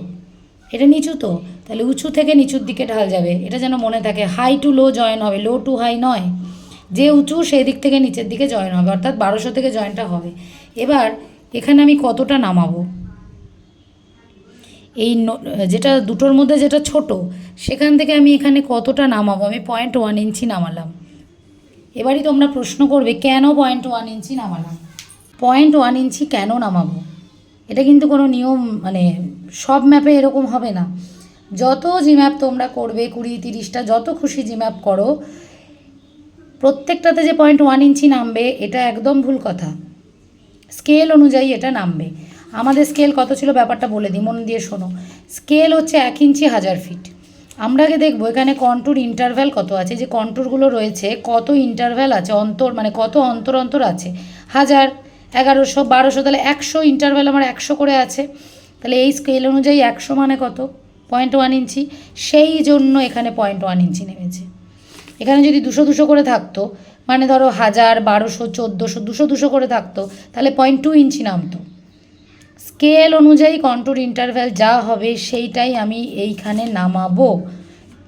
এটা নিচু তো, তাহলে উঁচু থেকে নিচুর দিকে ঢাল যাবে, এটা যেন মনে থাকে। হাই টু লো জয়েন হবে, লো টু হাই নয়, যে উঁচু সেই দিক থেকে নিচের দিকে জয়েন হবে, অর্থাৎ 1200 থেকে জয়েনটা হবে। এবার এখানে আমি কতটা নামাবো, এই যেটা দুটোর মধ্যে যেটা ছোট, সেখান থেকে আমি এখানে কতটা নামাবো, আমি 0.1 ইঞ্চি নামালাম। এবারই তোমরা প্রশ্ন করবে কেন 0.1 ইঞ্চি নামালাম। 0.1 ইঞ্চি কেন নামাবো, এটা কিন্তু কোনো নিয়ম, মানে সব ম্যাপে এরকম হবে না। যত জিম্যাপ তোমরা করবে, 20-30টা যত খুশি জিম্যাপ করো, প্রত্যেকটাতে যে 0.1 ইঞ্চি নামবে এটা একদম ভুল কথা। স্কেল অনুযায়ী এটা নামবে। আমাদের স্কেল কত ছিল ব্যাপারটা বলে দিই, মন দিয়ে শোনো। স্কেল হচ্ছে 1 ইঞ্চি 1000 ফিট। আমরা আগে দেখবো এখানে কন্ট্যুর ইন্টারভ্যাল কত আছে, যে কন্ট্যুরগুলো রয়েছে কত ইন্টারভ্যাল আছে, অন্তর মানে কত অন্তর অন্তর আছে, 1000, 1100, 1200, তাহলে 100 ইন্টারভ্যাল আমার 100 করে আছে। তাহলে এই স্কেল অনুযায়ী 100 মানে কত, 0.1 ইঞ্চি। সেই জন্য এখানে 0.1 ইঞ্চি নেমেছে। এখানে যদি 200 করে থাকতো, মানে ধরো 1000, 1200, 1400, 200 করে থাকতো, তাহলে 0.2 ইঞ্চি নামতো। স্কেল অনুযায়ী কন্ট্যুর ইন্টারভ্যাল যা হবে সেইটাই আমি এইখানে নামাবো।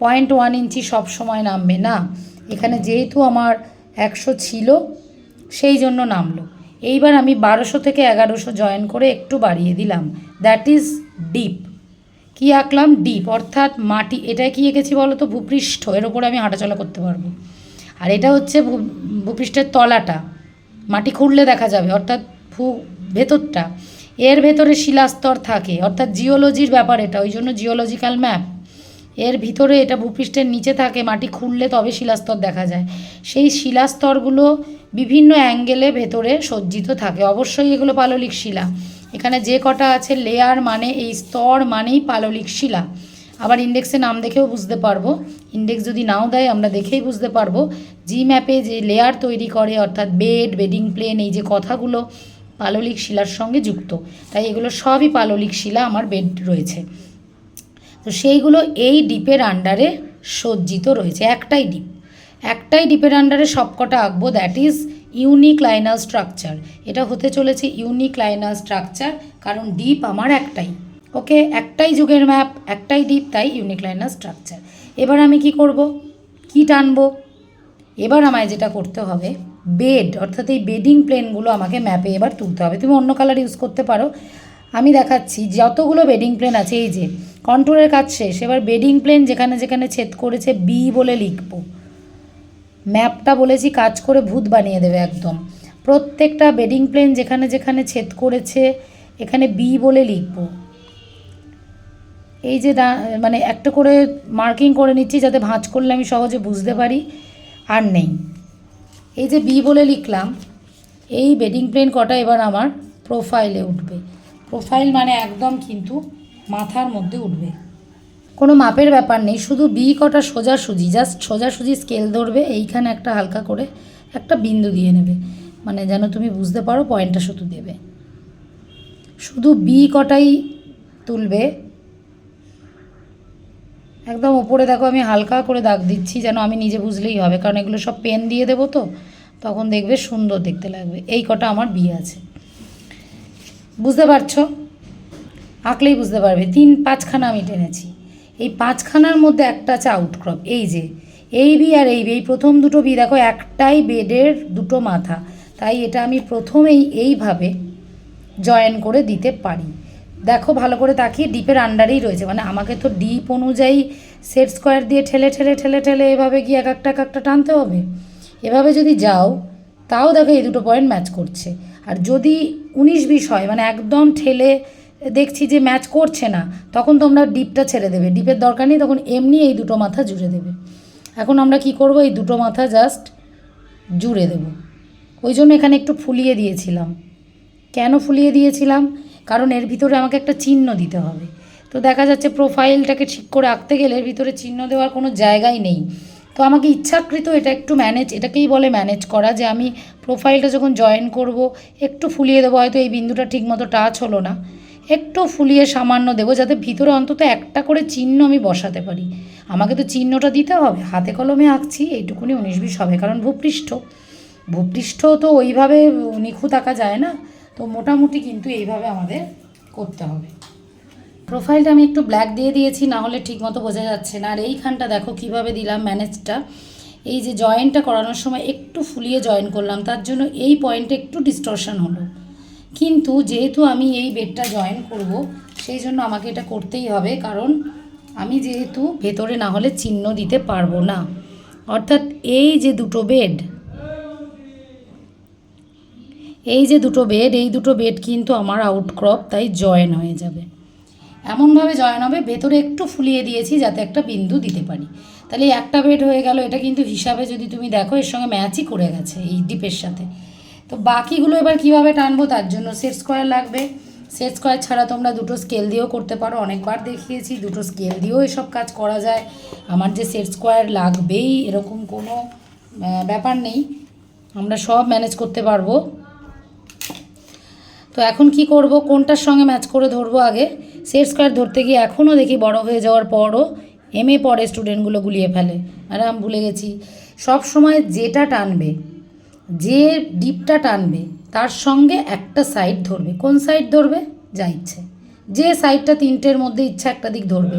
0.1 ইঞ্চি সব সময় নামবে না। এখানে যেহেতু আমার 100 ছিল সেই জন্য নামলো। এইবার আমি 1200 থেকে 1100 জয়েন করে একটু বাড়িয়ে দিলাম, দ্যাট ইজ ডিপ। কী আঁকলাম, ডিপ, অর্থাৎ মাটি। এটাই কী এঁকেছি বলো তো, ভূপৃষ্ঠ, এর ওপরে আমি হাঁটাচলা করতে পারবো। আর এটা হচ্ছে ভূপৃষ্ঠের তলাটা, মাটি খুঁড়লে দেখা যাবে, অর্থাৎ ভেতরটা। এর ভেতরে শিলাস্তর থাকে, অর্থাৎ জিওলজির ব্যাপার এটা, ওই জন্য জিওলজিক্যাল ম্যাপ। এর ভিতরে এটা ভূপৃষ্ঠের নিচে থাকে, মাটি খুঁড়লে তবে শিলাস্তর দেখা যায়। সেই শিলাস্তরগুলো বিভিন্ন অ্যাঙ্গেলে ভেতরে সজ্জিত থাকে, অবশ্যই এগুলো পাললিক শিলা। এখানে যে কটা আছে লেয়ার মানে এই স্তর মানেই পাললিক শিলা। আবার ইন্ডেক্সে নাম দেখেও বুঝতে পারবো, ইন্ডেক্স যদি নাও দেয় আমরা দেখেই বুঝতে পারবো জি ম্যাপে যে লেয়ার তৈরি করে, অর্থাৎ বেড, বেডিং প্লেন, এই যে কথাগুলো পাললিক শিলার সঙ্গে যুক্ত। তাই এগুলো সবই পাললিক শিলা আমার বেড রয়েছে। তো সেইগুলো এই ডিপের আন্ডারে সজ্জিত রয়েছে, একটাই ডিপ। একটাই ডিপের আন্ডারে সবকটা আঁকবো, that is unique liner structure. এটা হতে চলেছে ইউনিক লাইনার স্ট্রাকচার, কারণ ডিপ আমার একটাই। ওকে, একটাই যুগের ম্যাপ, একটাই ডিপ, তাই ইউনিক লাইনার স্ট্রাকচার। এবার আমি কি করব, কি টানবো? এবার আমায় যেটা করতে হবে, বেড অর্থাৎ এই বেডিং প্লেনগুলো আমাকে ম্যাপে এবার তুলতে হবে। তুমি অন্য কালার ইউজ করতে পারো, আমি দেখাচ্ছি যতগুলো বেডিং প্লেন আছে। এই যে কন্ট্রোলের কাজ শেষ, এবার বেডিং প্লেন যেখানে যেখানে ছেদ করেছে বি বলে লিখবো। ম্যাপটা বলেছি কাজ করে ভূত বানিয়ে দেবে একদম। প্রত্যেকটা বেডিং প্লেন যেখানে যেখানে ছেদ করেছে এখানে বি বলে লিখবো। এই যে মানে একটা করে মার্কিং করে নিচ্ছি যাতে ভাঁজ করলে আমি সহজে বুঝতে পারি। আর নেই, এই যে বি বলে লিখলাম, এই বেডিং প্লেন কটা এবার আমার প্রোফাইলে উঠবে। প্রোফাইল মানে একদম কিন্তু মাথার মধ্যে উঠবে, কোনো মাপের ব্যাপার নেই, শুধু বি কটা সোজাসুজি, জাস্ট সোজাসুজি স্কেল ধরবে, এইখানে একটা হালকা করে একটা বিন্দু দিয়ে নেবে, মানে যেন তুমি বুঝতে পারো পয়েন্টটা শুধু দেবে। শুধু বি কটাই তুলবে, একদম ওপরে দেখো আমি হালকা করে দাগ দিচ্ছি যেন আমি নিজে বুঝলেই হবে, কারণ এগুলো সব পেন দিয়ে দেবো তো, তখন দেখবে সুন্দর দেখতে লাগবে। এই কটা আমার বি আছে, বুঝতে পারছো? আঁকলেই বুঝতে পারবে। 5খানা আমি টেনেছি, এই 5খানার মধ্যে একটা আছে আউটক্রপ। এই যে এই বি আর এই বি, এই প্রথম দুটো বি দেখো একটাই বেডের দুটো মাথা, তাই এটা আমি প্রথমেই এইভাবে জয়েন করে দিতে পারি। দেখো ভালো করে তাকিয়ে, ডিপের আন্ডারেই রয়েছে, মানে আমাকে তো ডিপ অনুযায়ী সেট স্কোয়ার দিয়ে ঠেলে ঠেলে ঠেলে ঠেলে এভাবে গিয়ে এক একটা টানতে হবে। এভাবে যদি যাও তাও দেখো এই দুটো পয়েন্ট ম্যাচ করছে। আর যদি 19-20 হয়, মানে একদম ঠেলে দেখছি যে ম্যাচ করছে না, তখন তোমরা ডিপটা ছেড়ে দেবে, ডিপের দরকার নেই, তখন এমনি এই দুটো মাথা জুড়ে দেবে। এখন আমরা কি করব, এই দুটো মাথা জাস্ট জুড়ে দেব। ওই জন্য এখানে একটু ফুলিয়ে দিয়েছিলাম। কেন ফুলিয়ে দিয়েছিলাম? কারণ এর ভিতরে আমাকে একটা চিহ্ন দিতে হবে। তো দেখা যাচ্ছে প্রোফাইলটাকে ঠিক করে আঁকতে গেলে এর ভিতরে চিহ্ন দেওয়ার কোনো জায়গাই নেই। তো আমাকে ইচ্ছাকৃত এটা একটু ম্যানেজ, এটাকেই বলে ম্যানেজ করা, যে আমি প্রোফাইলটা যখন জয়েন করব একটু ফুলিয়ে দেবো। হয়তো এই বিন্দুটা ঠিকমতো টাচ হলো না, একটু ফুলিয়ে সামান্য দেবো, যাতে ভিতরে অন্তত একটা করে চিহ্ন আমি বসাতে পারি। আমাকে তো চিহ্নটা দিতে হবে, হাতে কলমে আঁকছি, এইটুকুনি 19-20 হবে, কারণ ভূপৃষ্ঠ তো ওইভাবে নিখুঁত আঁকা যায় না, তো মোটামুটি কিন্তু এইভাবে আমাদের করতে হবে। প্রোফাইলটা আমি একটু ব্ল্যাক দিয়ে দিয়েছি, না হলে ঠিকমতো বোঝা যাচ্ছে না। আর এইখানটা দেখো কিভাবে দিলাম ম্যানেজটা, এই যে জয়েন্টটা করানোর সময় একটু ফুলিয়ে জয়েন করলাম, তার জন্য এই পয়েন্টে একটু ডিস্টরশন হলো। কিন্তু যেহেতু আমি এই বেডটা জয়েন করব, সেই জন্য আমাকে এটা করতেই হবে, কারণ আমি যেহেতু ভেতরে না হলে চিহ্ন দিতে পারবো না। অর্থাৎ এই যে দুটো বেড, এই দুটো বেড কিন্তু আমার আউটক্রপ, তাই জয়েন হয়ে যাবে। এমনভাবে জয়েন হবে, ভেতরে একটু ফুলিয়ে দিয়েছি যাতে একটা বিন্দু দিতে পারি। তাহলে একটা বেড হয়ে গেল, এটা কিন্তু হিসাবে যদি তুমি দেখো এর সঙ্গে ম্যাচই করে গেছে এই ডিপের সাথে। তো বাকিগুলো এবার কিভাবে টানবো, তার জন্য সেট স্কোয়ার লাগবে। সেট স্কোয়ার ছাড়া তোমরা দুটো স্কেল দিয়েও করতে পারো, অনেকবার দেখিয়েছি দুটো স্কেল দিয়েও এসব কাজ করা যায়। আমার যে সেট স্কোয়ার লাগবেই এরকম কোনো ব্যাপার নেই, আমরা সব ম্যানেজ করতে পারবো। তো এখন কি করব, কোনটার সঙ্গে ম্যাচ করে ধরবো? আগে সেট স্কোয়ার ধরতে গিয়ে এখনও দেখি বড় হয়ে যাওয়ার পরও এমএ পরে স্টুডেন্টগুলো গুলিয়ে ফেলে, ম্যাডাম ভুলে গেছি। সব সময় যেটা টানবে, যে ডিপটা টানবে তার সঙ্গে একটা সাইড ধরবে। কোন সাইড ধরবে? যা ইচ্ছে, যে সাইডটা তিনটের মধ্যে ইচ্ছা একটা দিক ধরবে।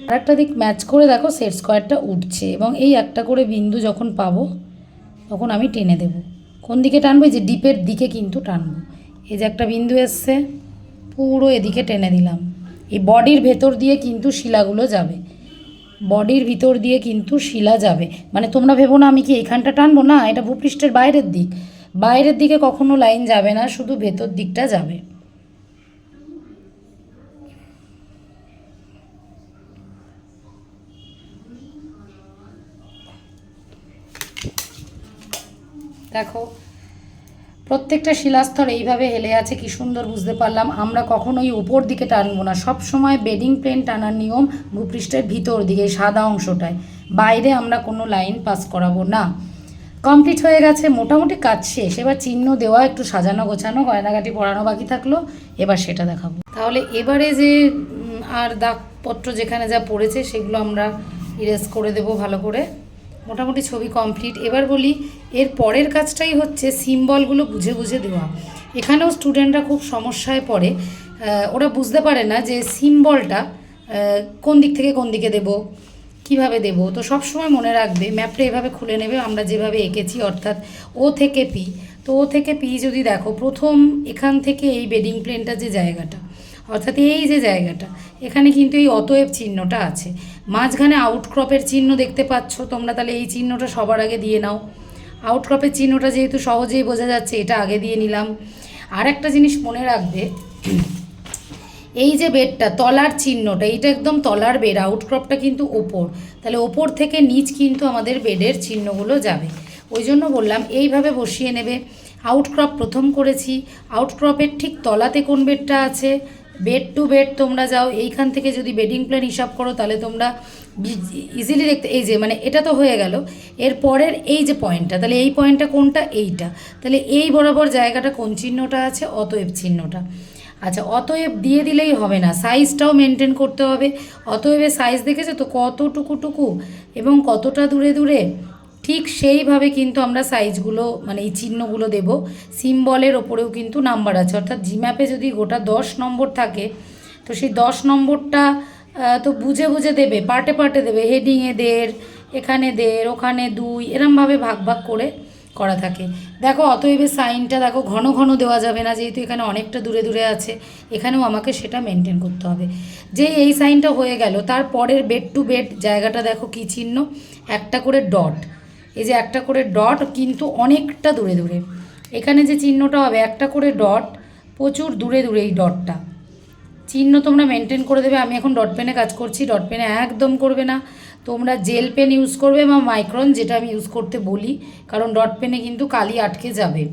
আর একটা দিক ম্যাচ করে দেখো সেট স্কোয়ারটা উঠছে, এবং এই একটা করে বিন্দু যখন পাবো তখন আমি টেনে দেব। কোন দিকে টানবো? যে ডিপের দিকে কিন্তু টানবো। এই যে একটা বিন্দু এসছে, পুরো এদিকে টেনে দিলাম। এই বডির ভেতর দিয়ে কিন্তু শিলাগুলো যাবে, বডির ভিতর দিয়ে কিন্তু শিলা যাবে। মানে তোমরা ভেবো না আমি কি এখানটা টানবো, না, এটা ভূপৃষ্ঠের বাইরের দিক, বাইরের দিকে কখনো লাইন যাবে না, শুধু ভেতর দিকটা যাবে। দেখো প্রত্যেকটা শিলাস্তর এইভাবে হেলে আছে, কি সুন্দর বুঝতে পারলাম। আমরা কখনোই উপর দিকে টানবো না, সব সময় বেডিং প্লেন টানার নিয়ম ভূপৃষ্ঠের ভিতর দিকে, সাদা অংশটায়, বাইরে আমরা কোনো লাইন পাস করাবো না। কমপ্লিট হয়ে গেছে, মোটামুটি কাজ শেষ। এবার চিহ্ন দেওয়া, একটু সাজানো গোছানো, গয়নাগাটি পরানো বাকি থাকলো, এবার সেটা দেখাবো। তাহলে এবারে যে আর দাগপত্র যেখানে যা পড়েছে সেগুলো আমরা ইরেজ করে দেবো ভালো করে, মোটামুটি ছবি কমপ্লিট। এবার বলি এর পরের কাজটাই হচ্ছে সিম্বলগুলো বুঝে বুঝে দেওয়া। এখানেও স্টুডেন্টরা খুব সমস্যায় পড়ে, ওরা বুঝতে পারে না যে সিম্বলটা কোন দিক থেকে কোন দিকে দেব, কিভাবে দেব। তো সব সময় মনে রাখবে ম্যাপটা এভাবে খুলে নেবে, আমরা যেভাবে এঁকেছি অর্থাৎ ও থেকে পি। তো ও থেকে পি যদি দেখো, প্রথম এখান থেকে এই বেডিং প্লেনটা যে জায়গাটা, অর্থাৎ এই যে জায়গাটা, এখানে কিন্তু এই অতএব চিহ্নটা আছে, মাঝখানে আউটক্রপের চিহ্ন দেখতে পাচ্ছ তোমরা, তাহলে এই চিহ্নটা সবার আগে দিয়ে নাও। আউটক্রপের চিহ্নটা যেহেতু সহজেই বোঝা যাচ্ছে, এটা আগে দিয়ে নিলাম। আর একটা জিনিস মনে রাখবে, এই যে বেডটা তলার চিহ্নটা, এইটা একদম তলার বেড, আউটক্রপটা কিন্তু ওপর, তাহলে ওপর থেকে নিচ কিন্তু আমাদের বেডের চিহ্নগুলো যাবে। ওই জন্য বললাম এইভাবে বসিয়ে নেবে। আউটক্রপ প্রথম করেছি, আউটক্রপের ঠিক তলাতে কোন বেডটা আছে, বেড টু বেড তোমরা যাও, এইখান থেকে যদি বেডিং প্ল্যান হিসাব করো তাহলে তোমরা ইজিলি দেখতে, এই যে মানে এটা তো হয়ে গেল। এর পরের এই যে পয়েন্টটা, তাহলে এই পয়েন্টটা কোনটা, এইটা, তাহলে এই বরাবর জায়গাটা কোন চিহ্নটা আছে, অতএব চিহ্নটা। আচ্ছা, অতএব দিয়ে দিলেই হবে না, সাইজটাও মেনটেন করতে হবে। অতএবের সাইজ দেখেছো তো, কতটুকু এবং কতটা দূরে দূরে, ঠিক সেইভাবে কিন্তু আমরা সাইজগুলো মানে এই চিহ্নগুলো দেব। সিম্বলের ওপরেও কিন্তু নাম্বার আছে, অর্থাৎ জিম্যাপে যদি গোটা 10 নম্বর থাকে, তো সেই 10 নম্বরটা তো বুঝে বুঝে দেবে, পার্টে পার্টে দেবে, হেডিংয়ে 1.5, এখানে 1.5, ওখানে 2, এরমভাবে ভাগ ভাগ করে করা থাকে। দেখো অতএবের সাইনটা দেখো, ঘন ঘন দেওয়া যাবে না, যেহেতু এখানে অনেকটা দূরে দূরে আছে, এখানেও আমাকে সেটা মেনটেন করতে হবে। যে এই সাইনটা হয়ে গেল, তারপরের বেড টু বেড জায়গাটা দেখো কী চিহ্ন, একটা করে ডট। এই যে একটা করে ডট কিন্তু অনেকটা দূরে দূরে, এখানে যে চিহ্নটা হবে একটা করে ডট, প্রচুর দূরে দূরে এই ডটটা চিহ্ন তোমরা মেনটেন করে দেবে। আমি এখন ডট পেনে কাজ করছি, ডট পেনে একদম করবে না, তোমরা জেল পেন ইউজ করবে বা মাইক্রন, যেটা আমি ইউজ করতে বলি, কারণ ডট পেনে কিন্তু কালি আটকে যাবে।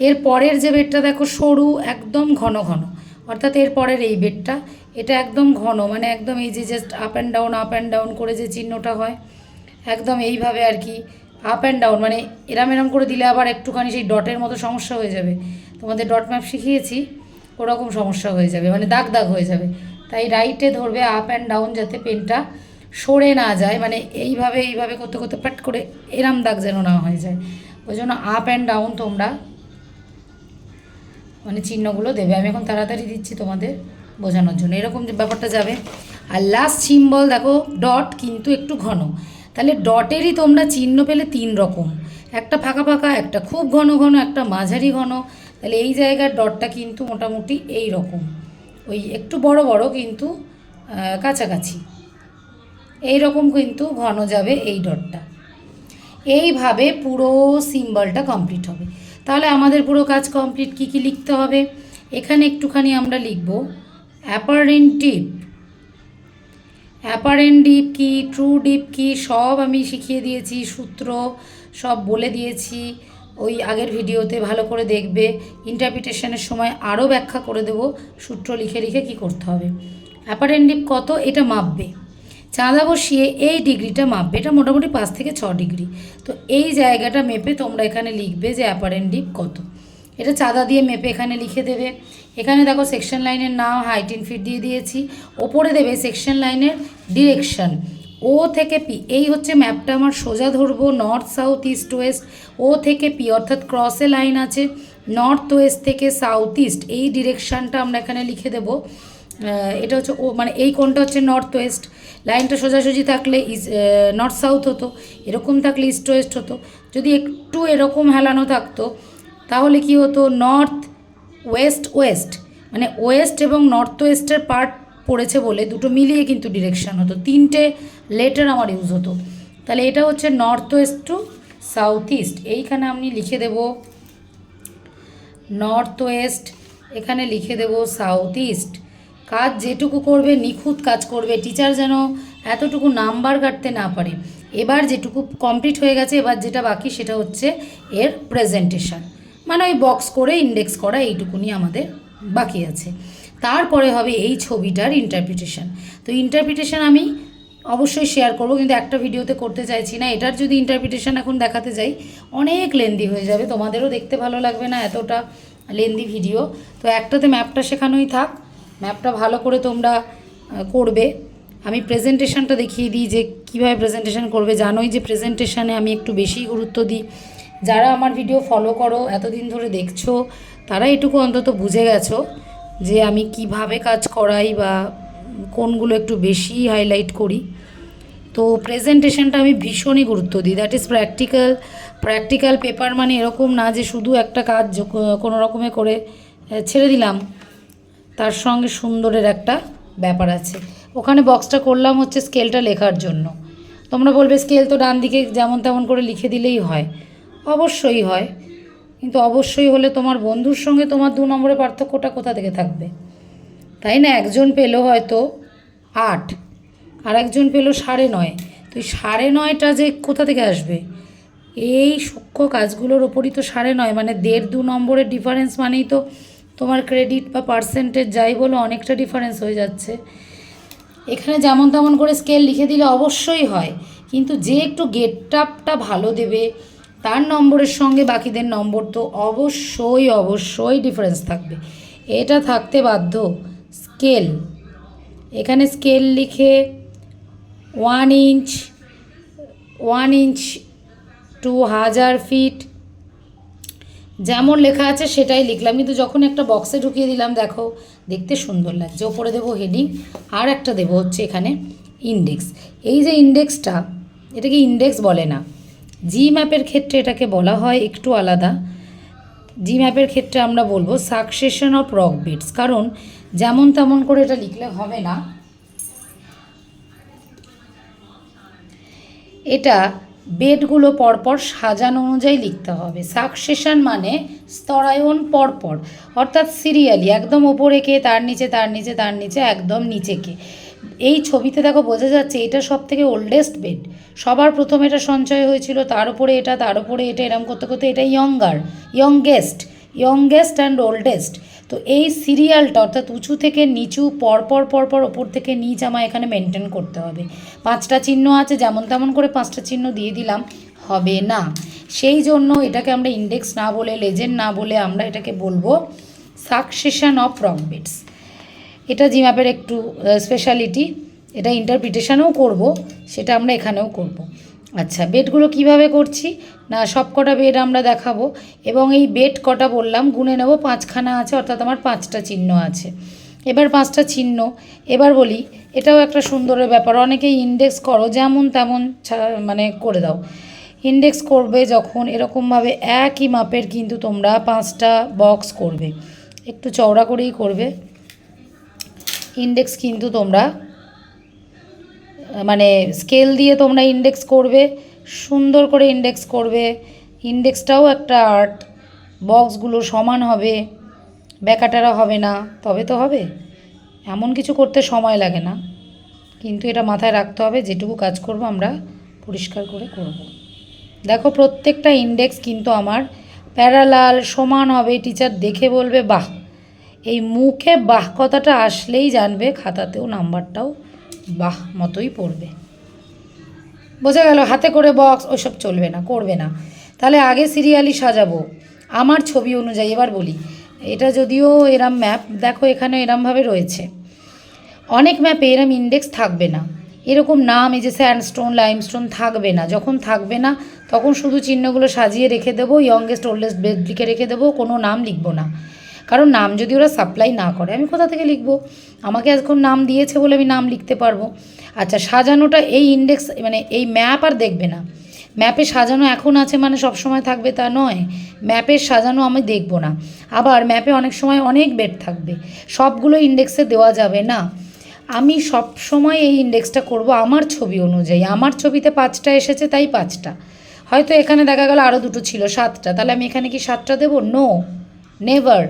এর পরের যে বেডটা দেখো সরু, একদম ঘন ঘন, অর্থাৎ এর পরের এই বেডটা, এটা একদম ঘন, মানে একদম এই যে জাস্ট আপ অ্যান্ড ডাউন করে যে চিহ্নটা হয়, একদম এইভাবে আর কি, আপ অ্যান্ড ডাউন, মানে এরম এরম করে দিলে আবার একটুখানি সেই ডটের মতো সমস্যা হয়ে যাবে। তোমাদের ডট ম্যাপ শিখিয়েছি, ওরকম সমস্যা হয়ে যাবে, মানে দাগ দাগ হয়ে যাবে। তাই রাইটে ধরবে আপ অ্যান্ড ডাউন, যাতে পেনটা সরে না যায়, মানে এইভাবে এইভাবে করতে করতে প্যাট করে এরম দাগ যেন না হয়ে যায়। ওই জন্য আপ অ্যান্ড ডাউন তোমরা মানে চিহ্নগুলো দেবে। আমি এখন তাড়াতাড়ি দিচ্ছি তোমাদের বোঝানোর জন্য, এরকম যে ব্যাপারটা যাবে। আর লাস্ট সিম্বল দেখো ডট কিন্তু একটু ঘন, তাহলে ডটেরই তোমরা চিহ্ন পেলে 3 রকম, একটা ফাঁকা ফাঁকা, একটা খুব ঘন ঘন, একটা মাঝারি ঘন। তাহলে এই জায়গার ডটটা কিন্তু মোটামুটি এই রকম, ওই একটু বড় বড় কিন্তু কাছাকাছি, এই রকম কিন্তু ঘন যাবে এই ডটটা। এইভাবে পুরো সিম্বলটা কমপ্লিট হবে। তাহলে আমাদের পুরো কাজ কমপ্লিট। কী কী লিখতে হবে, এখানে একটুখানি আমরা লিখব অ্যাপারেন্ট ডিপ। অ্যাপারেন্ট ডিপ কী, ট্রু ডিপ কী, সব আমি শিখিয়ে দিয়েছি, সূত্র সব বলে দিয়েছি ওই আগের ভিডিওতে, ভালো করে দেখবে। ইন্টারপ্রিটেশনের সময় আরও ব্যাখ্যা করে দেবো, সূত্র লিখে লিখে কী করতে হবে। অ্যাপারেন্ট ডিপ কত, এটা মাপবে, চাঁদা বসিয়ে এই ডিগ্রিটা মাপবে, এটা মোটামুটি 5 থেকে 6 ডিগ্রি। তো এই জায়গাটা মেপে তোমরা এখানে লিখবে যে অ্যাপারেন্ট ডিপ কত, এটা চাঁদা দিয়ে মেপে এখানে লিখে দেবে। এখানে দেখো সেকশন লাইনের নাম হাইট ইন ফিট দিয়ে দিয়েছি, ওপরে দেবে সেকশন লাইনের ডিরেকশন, ও থেকে পি। এই হচ্ছে ম্যাপটা আমার, সোজা ধরবো নর্থ সাউথ ইস্ট ওয়েস্ট, ও থেকে পি, অর্থাৎ ক্রসে লাইন আছে নর্থ ওয়েস্ট থেকে সাউথ ইস্ট, এই ডিরেকশানটা আমরা এখানে লিখে দেবো। এটা হচ্ছে ও, মানে এই কোণটা হচ্ছে নর্থ ওয়েস্ট, লাইনটা সোজাসুজি থাকলে নর্থ সাউথ হতো, এরকম থাকলে ইস্ট ওয়েস্ট হতো। যদি একটু এরকম হেলানো থাকতো তাহলে কি হতো, নর্থ ওয়েস্ট ওয়েস্ট, মানে ওয়েস্ট এবং নর্থ ওয়েস্টের পার্ট পড়েছে বলে দুটো মিলিয়ে কিন্তু ডিরেকশান হতো, 3টে লেটার আমার ইউজ হতো। তাহলে এটা হচ্ছে north west to south east, এইখানে আমি লিখে দেব নর্থ ওয়েস্ট, এখানে লিখে দেব সাউথ ইস্ট। কাজ যেটুকু করবে নিখুঁত কাজ করবে, টিচার যেন এতটুকু নাম্বার কাটতে না পারে। এবার যেটুকু কমপ্লিট হয়ে গেছে, এবার যেটা বাকি সেটা হচ্ছে এর প্রেজেন্টেশন, মানে ওই বক্স করে ইন্ডেক্স করা, এইটুকুনি আমাদের বাকি আছে। তারপরে হবে এই ছবিটার ইন্টারপ্রিটেশন। তো ইন্টারপ্রিটেশন আমি অবশ্যই শেয়ার করব, কিন্তু একটা ভিডিওতে করতে চাইছি না। এটার যদি ইন্টারপ্রিটেশন এখন দেখাতে যাই অনেক লেন্দি হয়ে যাবে, তোমাদেরও দেখতে ভালো লাগবে না এতটা লেন্দি ভিডিও। তো একটাতে ম্যাপটা শেখানোই থাক, ম্যাপটা ভালো করে তোমরা করবে। আমি প্রেজেন্টেশনটা দেখিয়ে দিই যে কীভাবে প্রেজেন্টেশন করবে। জানোই যে প্রেজেন্টেশনে আমি একটু বেশি গুরুত্ব দিই। যারা আমার ভিডিও ফলো করো, এতদিন ধরে দেখছো, তারা এটুকু অন্তত বুঝে গেছো যে আমি কিভাবে কাজ করাই বা কোনগুলো একটু বেশি হাইলাইট করি। তো প্রেজেন্টেশনটা আমি ভীষণই গুরুত্ব দিই। দ্যাট ইজ প্র্যাকটিক্যাল পেপার মানে এরকম না যে শুধু একটা কাজ কোনো রকমে করে ছেড়ে দিলাম, তার সঙ্গে সুন্দরের একটা ব্যাপার আছে। ওখানে বক্সটা করলাম হচ্ছে স্কেলটা লেখার জন্য। তোমরা বলবে স্কেল তো ডান দিকে যেমন তেমন করে লিখে দিলেই হয়। অবশ্যই হয়, কিন্তু অবশ্যই হলে তোমার বন্ধুর সঙ্গে তোমার 2 নম্বরের পার্থক্যটা কোথা থেকে থাকবে, তাই না? একজন পেলো হয়তো 8, আর একজন পেলো 9.5, তো এই 9.5টা যে কোথা থেকে আসবে? এই সূক্ষ্ম কাজগুলোর ওপরই তো 9.5, মানে 1.5-2 নম্বরের ডিফারেন্স মানেই তো তোমার ক্রেডিট বা পার্সেন্টেজ যাই বলো অনেকটা ডিফারেন্স হয়ে যাচ্ছে। এখানে যেমন তেমন করে স্কেল লিখে দিলে অবশ্যই হয়, কিন্তু যে একটু গেট আপটা ভালো দেবে তার নম্বরের সঙ্গে বাকিদের নম্বর তো অবশ্যই ডিফারেন্স থাকবে। এটা থাকতে বাধ্য। স্কেল, এখানে স্কেল লিখে 1 ইঞ্চ টু 1000 ফিট যেমন লেখা আছে সেটাই লিখলাম, কিন্তু যখন একটা বক্সে ঢুকিয়ে দিলাম দেখো দেখতে সুন্দর লাগছে। ওপরে দেবো হেডিং, আর একটা দেবো হচ্ছে এখানে ইন্ডেক্স। এই যে ইন্ডেক্সটা, এটাকে ইন্ডেক্স বলে না, জি ম্যাপের ক্ষেত্রে এটাকে বলা হয় একটু আলাদা। জি ম্যাপের ক্ষেত্রে আমরা বলবো সাকসেশন অফ রক বিটস, কারণ যেমন তেমন করে এটা লিখলে হবে না। এটা বেডগুলো পরপর সাজানো অনুযায়ী লিখতে হবে। সাকসেশন মানে স্তরায়ন পরপর, অর্থাৎ সিরিয়ালি, একদম ওপরে কে, তার নিচে, তার নিচে, তার নিচে, একদম নিচে কে। এই ছবিতে দেখো বোঝা যাচ্ছে এটা সব থেকে ওল্ডেস্ট বেড। সবার প্রথমে এটা সঞ্চয় হয়েছিল, তার উপরে এটা, তার উপরে এটা, এরম করতে করতে এটা ইয়ংগেস্ট অ্যান্ড ওল্ডেস্ট। তো এই সিরিয়ালটা অর্থাৎ উঁচু থেকে নিচু পরপর ওপর থেকে নিচ আমায় এখানে মেনটেন করতে হবে। 5টা চিহ্ন আছে, যেমন তেমন করে 5টা চিহ্ন দিয়ে দিলাম হবে না। সেই জন্য এটাকে আমরা ইন্ডেক্স না বলে, লেজেন্ড না বলে আমরা এটাকে বলবো সাকসেশন অফ রক বিটস। এটা জিম্যাপের একটু স্পেশালিটি, এটা ইন্টারপ্রিটেশনও করব, সেটা আমরা এখানেও করব। আচ্ছা, বেডগুলো কিভাবে করছি না, সব কটা বেড আমরা দেখাবো, এবং এই বেড কটা বললাম গুনে নেব, 5খানা আছে, অর্থাৎ আমার 5টা চিহ্ন আছে। এবার 5টা চিহ্ন, এবার বলি এটাও একটা সুন্দরের ব্যাপার। অনেকেই ইন্ডেক্স করো যেমন তেমন মানে করে দাও। ইন্ডেক্স করবে যখন এরকমভাবে একই মাপের কিন্তু তোমরা 5টা বক্স করবে, একটু চওড়া করেই করবে। ইন্ডেক্স কিন্তু তোমরা মানে স্কেল দিয়ে তোমরা ইন্ডেক্স করবে, সুন্দর করে ইন্ডেক্স করবে। ইন্ডেক্সটাও একটা আর্ট, বক্সগুলো সমান হবে, ব্যাকাটারা হবে না, তবে তো হবে। এমন কিছু করতে সময় লাগে না, কিন্তু এটা মাথায় রাখতে হবে যেটুকু কাজ করব আমরা পরিষ্কার করে করব। দেখো প্রত্যেকটা ইন্ডেক্স কিন্তু আমার প্যারালাল সমান হবে। টিচার দেখে বলবে বাহ, এই মুখে বাহ কথাটা আসলেই জানবে খাতাতেও নাম্বারটাও বাহ মতোই পড়বে। বোঝা গেল? হাতে করে বক্স ওইসব চলবে না, করবে না। তাহলে আগে সিরিয়ালি সাজাবো আমার ছবি অনুযায়ী। এবার বলি, এটা যদিও এরম ম্যাপ, দেখো এখানে এরমভাবে রয়েছে। অনেক ম্যাপে এরম ইন্ডেক্স থাকবে না, এরকম নাম এই যে স্যান্ডস্টোন, লাইমস্টোন থাকবে না। যখন থাকবে না তখন শুধু চিহ্নগুলো সাজিয়ে রেখে দেবো, ইয়ংগেস্ট ওল্ডেস্ট বেড লিখে রেখে দেবো, কোনো নাম লিখবো না। কারণ নাম যদি ওরা সাপ্লাই না করে আমি কোথা থেকে লিখবো? আমাকে এখন নাম দিয়েছে বলে আমি নাম লিখতে পারবো। আচ্ছা, সাজানোটা এই ইন্ডেক্স মানে এই ম্যাপ আর দেখবে না। ম্যাপে সাজানো এখন আছে মানে সব সময় থাকবে তা নয়। ম্যাপের সাজানো আমি দেখব না। আবার ম্যাপে অনেক সময় অনেক বেড থাকবে, সবগুলো ইন্ডেক্সে দেওয়া যাবে না। আমি সব সময় এই ইন্ডেক্সটা করব আমার ছবি অনুযায়ী। আমার ছবিতে 5টা এসেছে তাই 5টা, হয়তো এখানে দেখা গেল আরও 2টো ছিল 7টা, তাহলে আমি এখানে কি 7টা দেবো? No, never.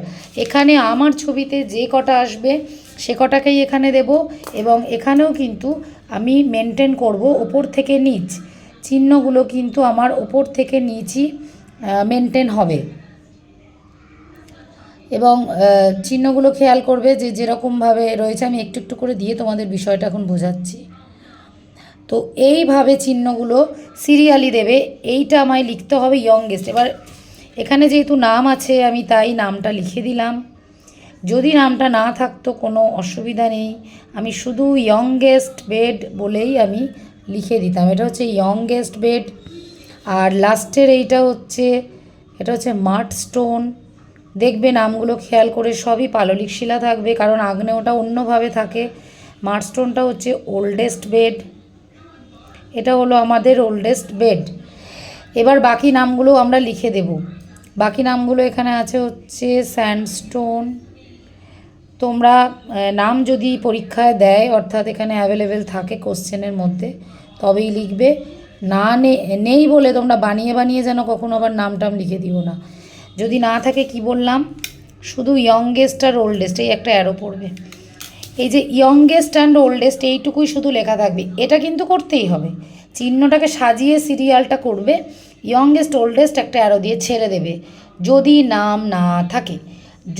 এখানে আমার ছবিতে যে কটা আসবে সে কটাকেই এখানে দেব, এবং এখানেও কিন্তু আমি মেনটেন করব ওপর থেকে নিচ। চিহ্নগুলো কিন্তু আমার ওপর থেকে নিচই মেনটেন হবে, এবং চিহ্নগুলো খেয়াল করবে যে যেরকমভাবে রয়েছে। আমি একটু একটু করে দিয়ে তোমাদের বিষয়টা এখন বোঝাচ্ছি। তো এইভাবে চিহ্নগুলো সিরিয়ালি দেবে। এইটা আমায় লিখতে হবে ইয়ংগেস্ট। এবার এখানে যেহেতু নাম আছে আমি তাই নামটা লিখে দিলাম। যদি নামটা না থাকতো কোনো অসুবিধা নেই, আমি শুধু ইয়ংগেস্ট বেড বলেই আমি লিখে দিতাম। এটা হচ্ছে ইয়ংগেস্ট বেড। আর লাস্টের এটা হচ্ছে মাড স্টোন। দেখবে নামগুলো খেয়াল করে, সবই পাললিক শিলা থাকবে, কারণ আগ্নেয়টা অন্যভাবে থাকে। মাড স্টোনটা হচ্ছে ওল্ডেস্ট বেড, এটা হলো আমাদের ওল্ডেস্ট বেড। এবার বাকি নামগুলো আমরা লিখে দেব। বাকি নামগুলো এখানে আছে হচ্ছে স্যান্ডস্টোন। তোমরা নাম যদি পরীক্ষায় দেয়, অর্থাৎ এখানে অ্যাভেলেবেল থাকে কোশ্চেনের মধ্যে, তবেই লিখবে। না নেই বলে তোমরা বানিয়ে বানিয়ে যেন কখনো আবার নাম টাম লিখে দিও না। যদি না থাকে কি বললাম, শুধু ইয়ংগেস্ট আর ওল্ডেস্ট এই একটা অ্যারো পড়বে। এই যে ইয়ংগেস্ট অ্যান্ড ওল্ডেস্ট এইটুকুই শুধু লেখা থাকবে, এটা কিন্তু করতেই হবে। চিহ্নটাকে সাজিয়ে সিরিয়ালটা করবে। ইয়ংগেস্ট ওল্ডেস্ট একটা অ্যারো দিয়ে ছেড়ে দেবে যদি নাম না থাকে।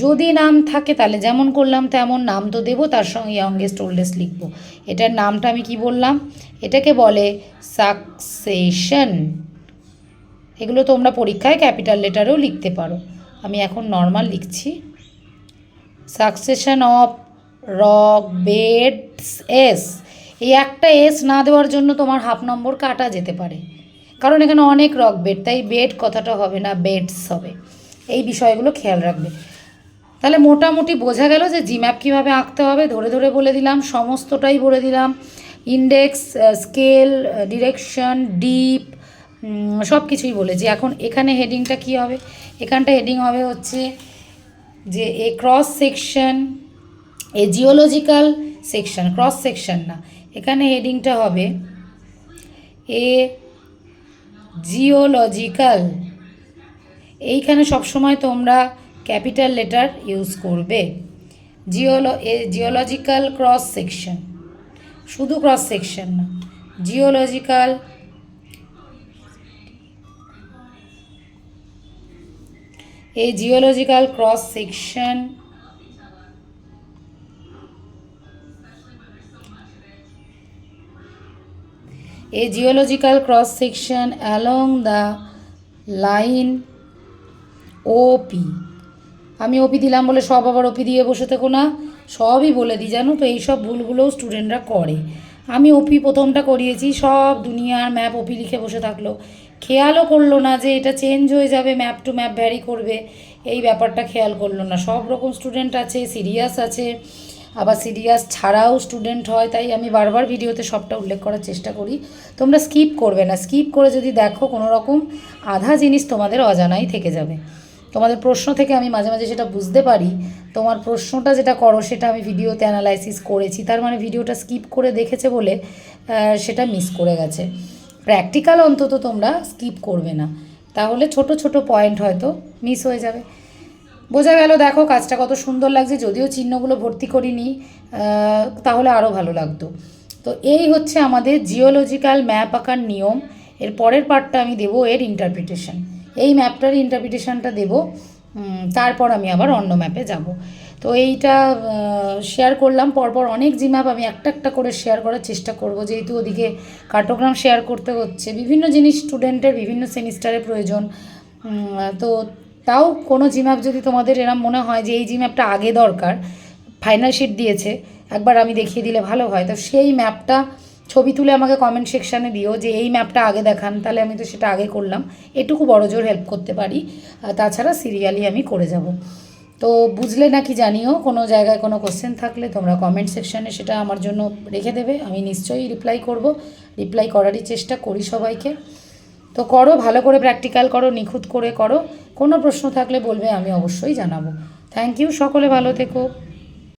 যদি নাম থাকে তাহলে যেমন করলাম তেমন নাম তো দেবো, তার সঙ্গে ইয়ংগেস্ট ওল্ডেস্ট লিখবো। এটার নামটা আমি কি বললাম, এটাকে বলে সাকসেশন। এগুলো তোমরা পরীক্ষায় ক্যাপিটাল লেটারেও লিখতে পারো, আমি এখন নর্মাল লিখছি। Succession of rock beds S. এই একটা এস না দেওয়ার জন্য তোমার হাফ নম্বর কাটা যেতে পারে, কারণ এখানে অনেক রক বেড, তাই বেড কথাটা হবে না, বেডস হবে। এই বিষয়গুলো খেয়াল রাখবে। তাহলে মোটামুটি বোঝা গেল যে জিম্যাপ কীভাবে আঁকতে হবে। ধরে ধরে বলে দিলাম, সমস্তটাই বলে দিলাম। ইন্ডেক্স, স্কেল, ডিরেকশন, ডিপ, সব কিছুই বলেছি। এখন এখানে হেডিংটা কি হবে, এখানটা হেডিং হবে হচ্ছে যে এ ক্রস সেকশন, এ জিওলজিক্যাল সেকশন, ক্রস সেকশন না, এখানে হেডিংটা হবে এ জিওলজিক্যাল। এইখানে সবসময় তোমরা ক্যাপিটাল লেটার ইউজ করবে। জিওলজিক্যাল ক্রস সেকশন, শুধু ক্রস সেকশন না, geological a geological cross section along the line OP। আমি ওপি দিলাম বলে সব আবার ওপি দিয়ে বসে থেকো না, সবই বলে দিই, জানো তো এই সব ভুলগুলোও স্টুডেন্টরা করে। আমি ওপি প্রথমটা করিয়েছি, সব দুনিয়ার ম্যাপ ওপি লিখে বসে থাকলো, খেয়ালও করলো না যে এটা চেঞ্জ হয়ে যাবে, ম্যাপ টু ম্যাপ ভ্যারি করবে, এই ব্যাপারটা খেয়াল করলো না। সব রকম স্টুডেন্ট আছে, সিরিয়াস আছে, আবার সিরিয়াস ছাড়াও স্টুডেন্ট হয়, তাই আমি বারবার ভিডিওতে সবটা উল্লেখ করার চেষ্টা করি। তোমরা স্কিপ করবে না, স্কিপ করে যদি দেখো কোনো রকম আধা জিনিস তোমাদের অজানাই থেকে যাবে। তোমাদের প্রশ্ন থেকে আমি মাঝে মাঝে সেটা বুঝতে পারি, তোমার প্রশ্নটা যেটা করো সেটা আমি ভিডিওতে অ্যানালাইসিস করেছি, তার মানে ভিডিওটা স্কিপ করে দেখেছে বলে সেটা মিস করে গেছে। প্র্যাকটিক্যাল অন্তত তোমরা স্কিপ করবে না, তাহলে ছোট ছোট পয়েন্ট হয়তো মিস হয়ে যাবে। বোঝা গেল? দেখো কাজটা কত সুন্দর লাগছে, যদিও চিহ্নগুলো ভর্তি করিনি, তাহলে আরও ভালো লাগতো। তো এই হচ্ছে আমাদের জিওলজিক্যাল ম্যাপ আঁকার নিয়ম। এর পরের পার্টটা আমি দেবো এর ইন্টারপ্রিটেশন, এই ম্যাপটার ইন্টারপ্রিটেশনটা দেবো, তারপর আমি আবার অন্য ম্যাপে যাব। তো এইটা শেয়ার করলাম, পরপর অনেক জিম্যাপ আমি একটা একটা করে শেয়ার করার চেষ্টা করব, যেহেতু ওদিকে কার্টোগ্রাম শেয়ার করতে হচ্ছে, বিভিন্ন জিনিস স্টুডেন্টের বিভিন্ন সেমিস্টারে প্রয়োজন। তো তাও কোনো জিম্যাপ যদি তোমাদের এরম মনে হয় যে এই জিম্যাপটা আগে দরকার, ফাইনাল শিট দিয়েছে, একবার আমি দেখিয়ে দিলে ভালো হয়, তো সেই ম্যাপটা ছবি তুলে আমাকে কমেন্ট সেকশানে দিও যে এই ম্যাপটা আগে দেখান, তাহলে আমি তো সেটা আগে করলাম, এটুকু বড় জোর হেল্প করতে পারি। তাছাড়া সিরিয়ালি আমি করে যাব। তো বুঝলে নাকি জানিও, কোনো জায়গায় কোনো কোশ্চেন থাকলে তোমরা কমেন্ট সেকশানে সেটা আমার জন্য রেখে দেবে, আমি নিশ্চয়ই রিপ্লাই করব, রিপ্লাই করারই চেষ্টা করি সবাইকে। তো করো, ভালো করে প্র্যাকটিক্যাল করো, নিখুঁত করে করো, কোনো প্রশ্ন থাকলে বলবে, আমি অবশ্যই জানাবো। থ্যাংক ইউ, সকলে ভালো থেকো।